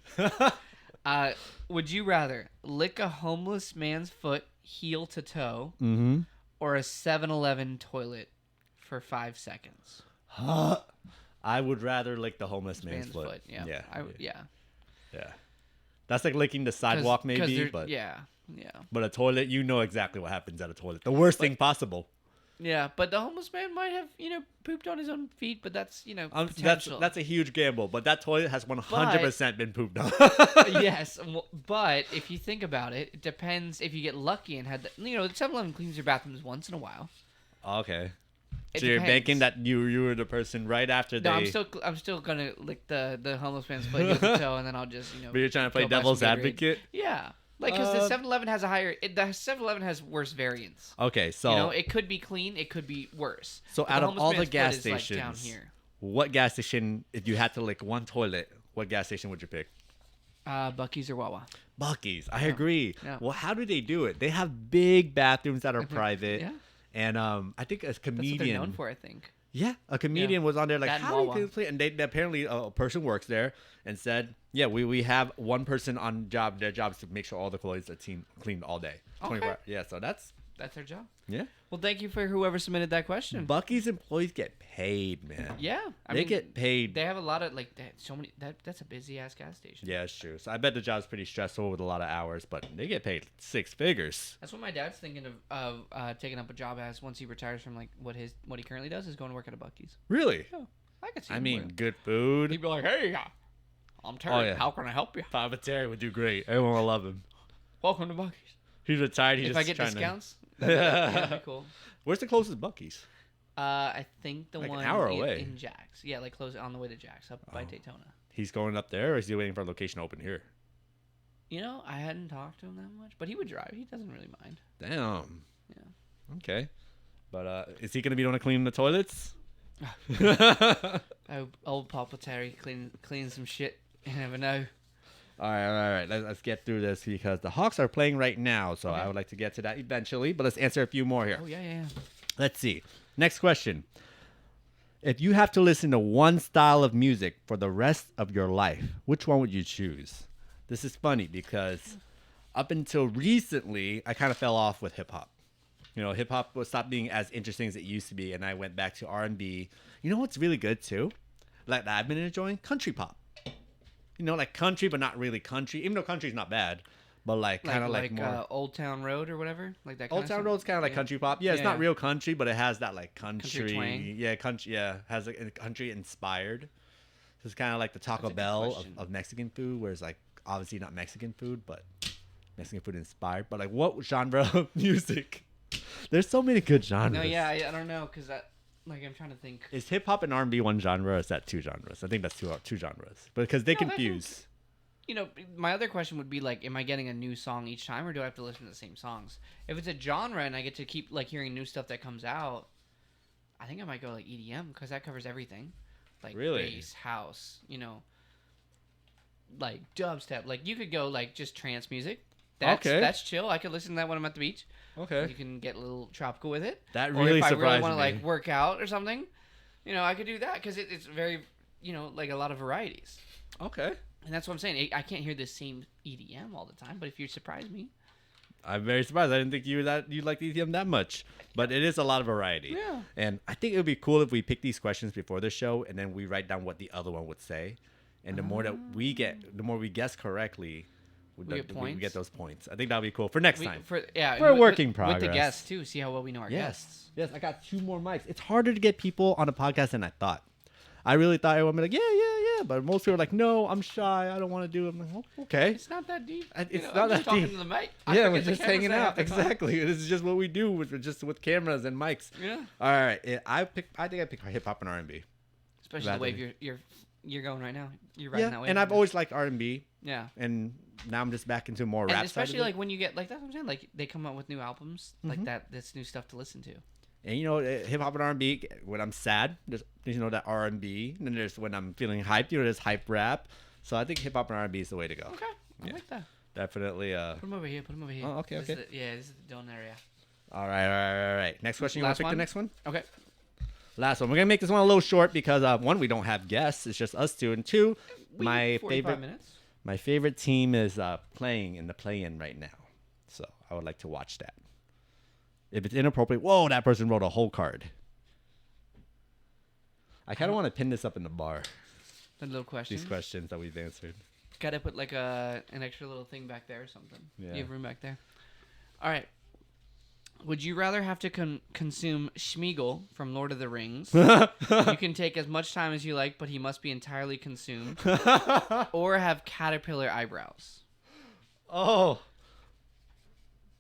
Would you rather lick a homeless man's foot heel to toe, or a 7-Eleven toilet for 5 seconds? I would rather lick the homeless man's foot. Yeah. Yeah. That's like licking the sidewalk, maybe. But yeah. But a toilet, you know exactly what happens at a toilet. The worst thing possible. Yeah, but the homeless man might have, pooped on his own feet, but that's, potential. That's a huge gamble, but that toilet has 100% been pooped on. Yes, but if you think about it, it depends if you get lucky and had the 7-Eleven cleans your bathrooms once in a while. Okay. It So you're depends. banking that you were the person right after they. No, I'm still gonna lick the homeless man's foot heel to toe, and then I'll just But you're trying to play go buy devil's some Gatorade. advocate. Yeah, because the 7-Eleven has the 7-Eleven has worse variants. Okay, so it could be clean, it could be worse. So But out the of homeless all the man's gas foot is, like, stations, down here. what gas station, if you had to lick one toilet, what gas station would you pick? Buc-ee's or Wawa. Buc-ee's. I agree. Yeah. Well, how do they do it? They have big bathrooms that are private. Yeah. And I think a That's comedian. what they're known for, I think. Yeah, a comedian was on there like, That and how do Wawa. you play? And they apparently a person works there and said, yeah, we have one person on job. Their job is to make sure all the clothes are cleaned all day. 24 hours. Yeah, so that's their job. yeah. Well, thank you for whoever submitted that question. Buc-ee's employees get paid, man. Yeah, They get paid. They have a lot of so many. That's a busy ass gas station. Yeah, it's true. So I bet the job's pretty stressful with a lot of hours, but they get paid 6 figures. That's what my dad's thinking of taking up a job as once he retires from what he currently does is going to work at a Buc-ee's. Really? Yeah, I could see. I him mean, working. good food. He'd be like, "Hey, I'm Terry. yeah. How can I help you? Papa Terry would do great. Everyone will love him. Welcome to Buc-ee's. He's retired. He's If just I get trying discounts, that'd be cool. Where's the closest Buc-ee's? I think the Like an one hour away. in Jax. Yeah, like close on the way to Jax, up by Daytona. He's going up there, or is he waiting for a location to open here? I hadn't talked to him that much, but he would drive. He doesn't really mind. Damn. Yeah. Okay. But is he going to be the one to clean the toilets? Oh, old Papa Terry clean some shit. You never know. All right. Let's get through this because the Hawks are playing right now, so Okay. I would like to get to that eventually. But let's answer a few more here. Oh yeah. Let's see. Next question. If you have to listen to one style of music for the rest of your life, which one would you choose? This is funny because up until recently, I kind of fell off with hip hop. Hip hop stopped being as interesting as it used to be, and I went back to R&B. You know what's really good too? Like that I've been enjoying? Country pop. like country, but not really country. Even though country's not bad, but kind of like more Old Town Road or whatever, like that. Old Town Road's kind of like country pop. Yeah, it's not real country, but it has that like country twang. Yeah, country. Yeah, has like a country inspired. So it's kind of like the Taco Bell of Mexican food, where it's like obviously not Mexican food, but Mexican food inspired. But like, what genre of music? There's so many good genres. No, yeah, I don't know, because I'm trying to think. Is hip hop and R&B one genre, or is that two genres? I think that's two genres, because they confuse. My other question would be like, am I getting a new song each time, or do I have to listen to the same songs? If it's a genre and I get to keep like hearing new stuff that comes out, I think I might go like EDM, because that covers everything, like bass, house, like dubstep. Like you could go like just trance music. That's chill. I could listen to that when I'm at the beach. Okay. You can get a little tropical with it. That really surprised me. Or if I really want to like work out or something, I could do that, because it's very, like a lot of varieties. Okay. And that's what I'm saying. I can't hear the same EDM all the time, but if you surprise me. I'm very surprised. I didn't think you liked EDM that much. But it is a lot of variety. Yeah. And I think it would be cool if we pick these questions before the show, and then we write down what the other one would say. And the more we guess correctly, we get those points. I think that would be cool for next time. For a working progress. With the guests, too. See how well we know our guests. Yes, I got 2 more mics. It's harder to get people on a podcast than I thought. I really thought everyone would be like, yeah. But most people are like, no, I'm shy. I don't want to do it. I'm like, oh, okay. It's not that deep. It's not that deep. Talking to the mic. Yeah, we're just hanging out. Exactly. This is just what we do with cameras and mics. Yeah. All right. I think I pick hip hop and R&B. Especially the wave you're going right now. You're riding that wave. And I've always liked R&B. Yeah. And now I'm just back into more rap. And especially like when you get like that's what I'm saying. Like they come out with new albums like that. That's new stuff to listen to. And hip hop and R&B. When I'm sad, there's that R&B. And then there's when I'm feeling hyped. There's hype rap. So I think hip hop and R&B is the way to go. Okay, I like that. Definitely. Put them over here. Oh, okay. This is the donut area. All right. Next question. You want to pick the next one? Okay. Last one. We're gonna make this one a little short because 1, we don't have guests. It's just us 2, and 2, my favorite team is playing in the play-in right now. So I would like to watch that. If it's inappropriate, whoa, that person wrote a whole card. I kind of want to pin this up in the bar. The little questions. These questions that we've answered. Gotta put like an extra little thing back there or something. Yeah. You have room back there. All right. Would you rather have to consume Schmeagol from Lord of the Rings? You can take as much time as you like, but he must be entirely consumed. Or have caterpillar eyebrows. Oh.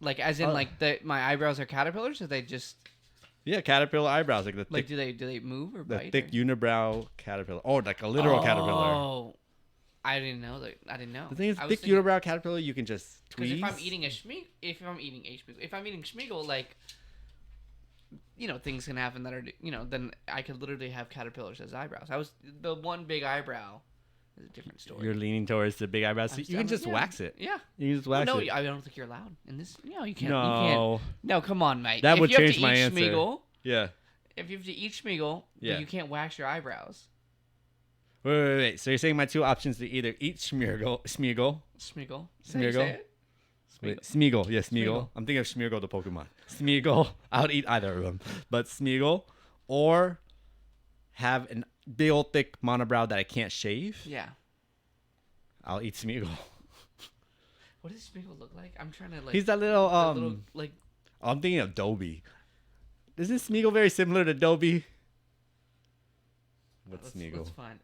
Like as in my eyebrows are caterpillars, or they just caterpillar eyebrows, like the thick, do they move or bite? The thick unibrow caterpillar. Oh, like a literal caterpillar. Oh. I didn't know that. I didn't know. The thing is, thick unibrow caterpillar, you can just tweeze. Because if I'm eating Schmeagol, like, things can happen that are, then I could literally have caterpillars as eyebrows. The one big eyebrow is a different story. You're leaning towards the big eyebrows. So you can just wax it. Yeah. You can just wax it. No, I don't think you're allowed in this. No, you can't. No. You can't. No, come on, mate. That would change my answer. Schmeagol, yeah. If you have to eat Schmeagol, but you can't wax your eyebrows. Wait. So you're saying my 2 options to either eat Smeagol. Smeagol. Smeagol. Smeagol. Yeah, Smeagol. I'm thinking of Smeagol, the Pokemon. Smeagol. I would eat either of them. But Smeagol. Or have a big old thick monobrow that I can't shave. Yeah. I'll eat Smeagol. What does Smeagol look like? I'm trying to like... He's that little, I'm thinking of Dobby. Isn't Smeagol very similar to Dobby? What's Smeagol? Let's find...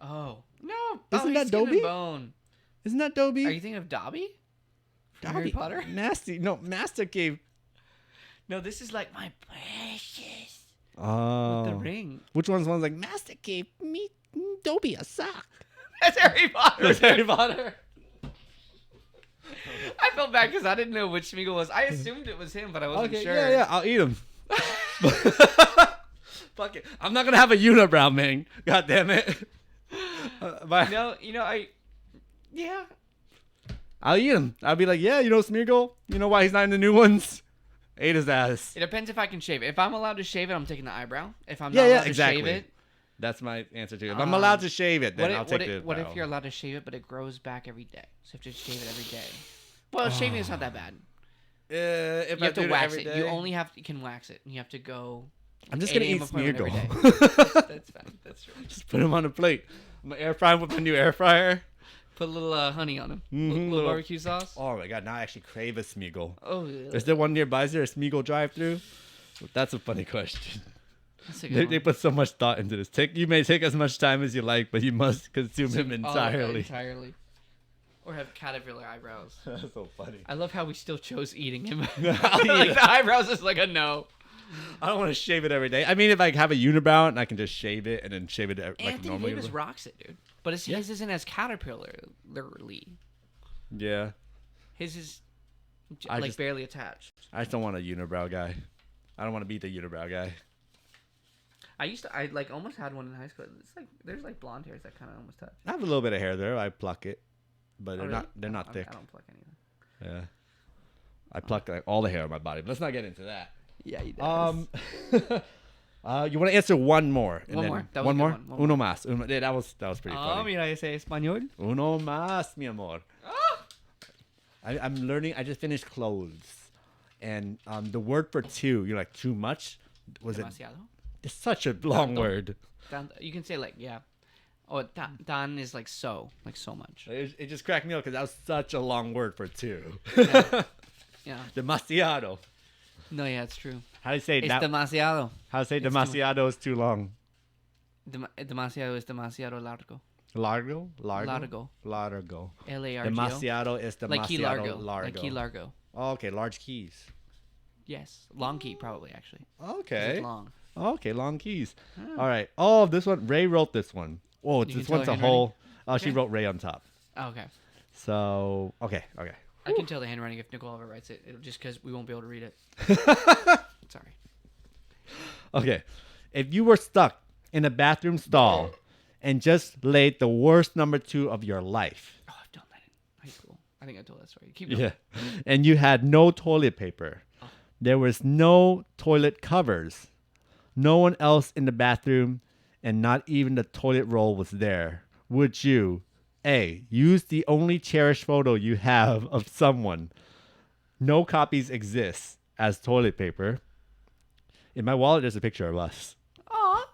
Oh. No. Isn't that Dobby? Bone. Isn't that Dobby? Are you thinking of Dobby? From Harry Potter? Nasty. No, Master gave... No, this is like my precious. Oh. With the ring. Which one's like, Master gave me Dobby a sock. That's Harry Potter. That's Harry Potter. I felt bad because I didn't know which Smeagol was. I assumed it was him, but I wasn't sure. Yeah, I'll eat him. Fuck it. I'm not going to have a unibrow, man. God damn it. Yeah. I'll eat him. I'll be like, Smeagol. You know why he's not in the new ones? Ate his ass. It depends if I can shave it. If I'm allowed to shave it, I'm taking the eyebrow. If I'm not allowed to shave it. That's my answer too. If I'm allowed to shave it, then I'll take the What if you're allowed to shave it, but it grows back every day? So you have to shave it every day. Well, shaving is not that bad. If you have to wax it. You only can wax it. And you have to go. I'm just going to eat Smeagol. That's fine. That's true. Just put him on a plate. I'm going to air fry him with a new air fryer. Put a little honey on them. Mm-hmm, Little barbecue sauce. Oh my god, now I actually crave a Smeagol. Oh, yeah. Is there one nearby? Is there a Smeagol drive-through? That's a funny question. That's a good They put so much thought into this. You may take as much time as you like, but you must consume him entirely. Entirely. Or have caterpillar eyebrows. That's so funny. I love how we still chose eating him. Like the eyebrows is like a no. I don't want to shave it every day. I mean, if I have a unibrow and I can just shave it and then shave it like Anthony normally. Davis rocks it, dude. But his isn't as caterpillar-ly. Yeah. His is I just barely attached. I just don't want a unibrow guy. I don't want to be the unibrow guy. I like almost had one in high school. It's like there's like blonde hairs that kind of almost touch. I have a little bit of hair there. I pluck it, but they're really? not thick. I don't pluck anything. Yeah. I pluck like all the hair on my body. But let's not get into that. Yeah, you did. You want to answer one more? One more. That was One a more. good one. Uno más. Yeah, that was pretty funny. Mira, ese español. Uno más, mi amor. I'm learning. I just finished clothes, and the word for two, you're like too much. Was Demasiado? It's such a long Tanto. word. You can say like yeah. Oh, tan is like so much. It just cracked me up because that was such a long word for two. Yeah. Demasiado. No, yeah, it's true. How do you say It's that? demasiado. How do you say demasiado is too long? Demasiado es demasiado largo. Largo? Largo. Largo. L-A-R-G-O. Demasiado es demasiado Like key largo. largo. Like key largo. Oh, okay, large keys. Yes. Long key, probably, actually. 'Cause Okay. it's long. Okay, long keys. All right. Oh, this one. Ray wrote this one. Oh, You this can one's tell a her whole. Oh, Okay. she wrote Ray on top. Oh, okay. So, okay. I can tell the handwriting if Nicole ever writes it. It'll just because we won't be able to read it. Sorry. Okay. If you were stuck in a bathroom stall and just laid the worst number 2 of your life. Oh, I've done that in high school. I think I told that story. Keep going. Yeah. And you had no toilet paper. There was no toilet covers. No one else in the bathroom, and not even the toilet roll was there. Would you, A, use the only cherished photo you have of someone, no copies exist, as toilet paper? In my wallet, there's a picture of us. Aw,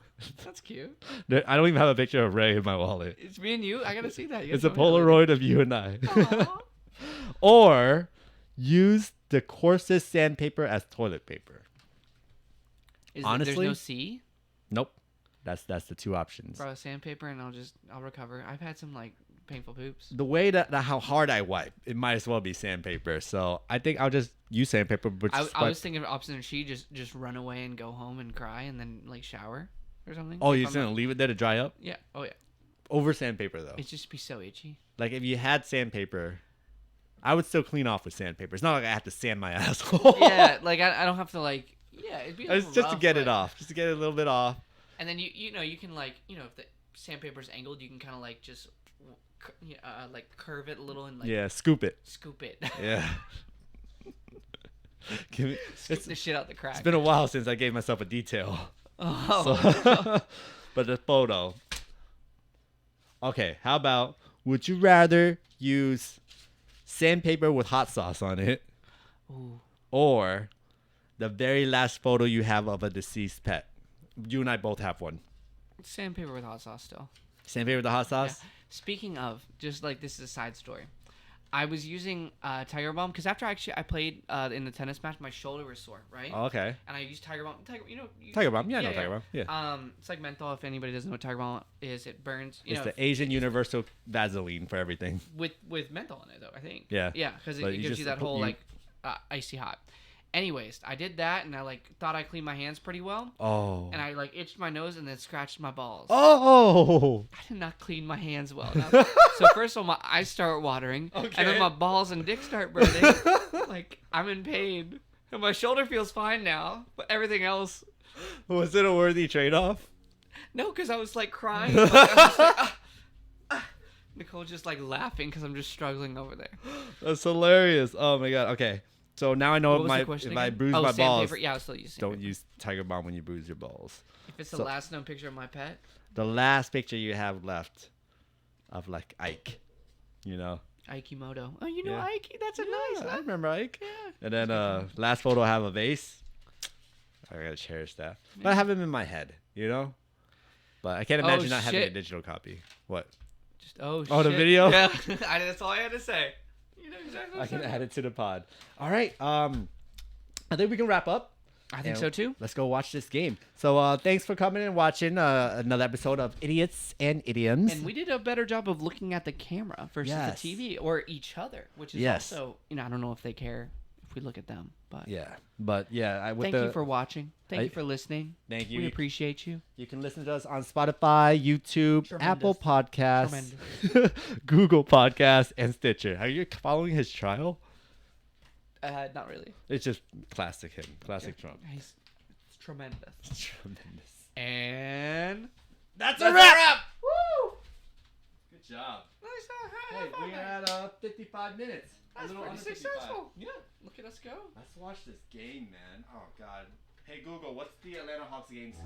that's cute. I don't even have a picture of Ray in my wallet. It's me and you. I gotta see that. You It's a gotta show me that Polaroid of you and I. later. Aw. Or use the coarsest sandpaper as toilet paper. Honestly? There's no C? Nope. That's the 2 options. Bro, sandpaper and I'll recover. I've had some like painful poops. The way that how hard I wipe, it might as well be sandpaper. So I think I'll just use sandpaper. But I was thinking of opposite and she just run away and go home and cry and then like shower or something. Oh, If you're I'm just gonna not- leave it there to dry up? Yeah. Oh yeah. Over sandpaper though. It'd just be so itchy. Like if you had sandpaper, I would still clean off with sandpaper. It's not like I have to sand my asshole. Yeah, like I don't have to like. Yeah, it'd be. A It's little just to rough, get it but- off, just to get it a little bit off. And then you know you can like if the sandpaper's angled, you can kind of like just like curve it a little and like Yeah, scoop it. scoop it. Yeah. Scoop the shit out the crack. It's been a while since I gave myself a detail. Oh. So, but the photo. Okay, how about would you rather use sandpaper with hot sauce on it, Ooh. or the very last photo you have of a deceased pet? You and I both have one. Sandpaper with hot sauce still. Sandpaper with the hot sauce? Yeah. Speaking of, just like this is a side story. I was using Tiger Balm because after I played in the tennis match, my shoulder was sore, right? Oh, okay. And I used Tiger Balm. Tiger Balm? Yeah, I know Tiger Balm. Yeah. It's like menthol. If anybody doesn't know what Tiger Balm is, it burns. It's the Asian universal Vaseline for everything. with menthol in it, though. I think. Yeah. Yeah, because But it you gives just you that put- whole you- like icy hot. Anyways, I did that, and I like thought I cleaned my hands pretty well, Oh. and I like itched my nose and then scratched my balls. Oh. I did not clean my hands well enough. So first of all, my eyes start watering, and Okay. then my balls and dick start burning. Like I'm in pain, and my shoulder feels fine now, but everything else, Was it a worthy trade-off? no, because I was like crying. Like, I was just like, Nicole's just like laughing because I'm just struggling over there. That's hilarious. Oh my god. Okay. So now I know What if was my the question if I again? bruise Oh, my balls, sandpaper. Yeah, I'll still use sandpaper. don't use Tiger Balm when you bruise your balls. If it's the So- last known picture of my pet, The last picture you have left of like Ike, you know. Aikimoto. Oh, you know Yeah. Ike? That's a Yeah, nice. I Huh? remember Ike. Yeah. And then last photo I have a vase. I gotta cherish that. But I have him in my head, you know. But I can't imagine not having a shit. digital copy. What? Just shit. the video? Yeah, that's all I had to say. You know exactly. I can add it to the pod. All right. I think we can wrap up. I think so too. Let's go watch this game. So thanks for coming and watching another episode of Idiots and Idioms. And we did a better job of looking at the camera versus the TV or each other, which is also, I don't know if they care if we look at them, but thank you for watching. Thank you for listening. Thank you. We appreciate you. You can listen to us on Spotify, YouTube, Tremendous. Apple Podcasts, Google Podcasts, and Stitcher. Are you following his trial? Not really. It's just classic him. Classic Trump. It's tremendous. Tremendous. And that's a wrap! Woo! Good job. Nice. Hey, we're at 55 minutes. That's pretty successful. Yeah. Look at us go. Let's watch this game, man. Oh, God. Hey, Google, what's the Atlanta Hawks games?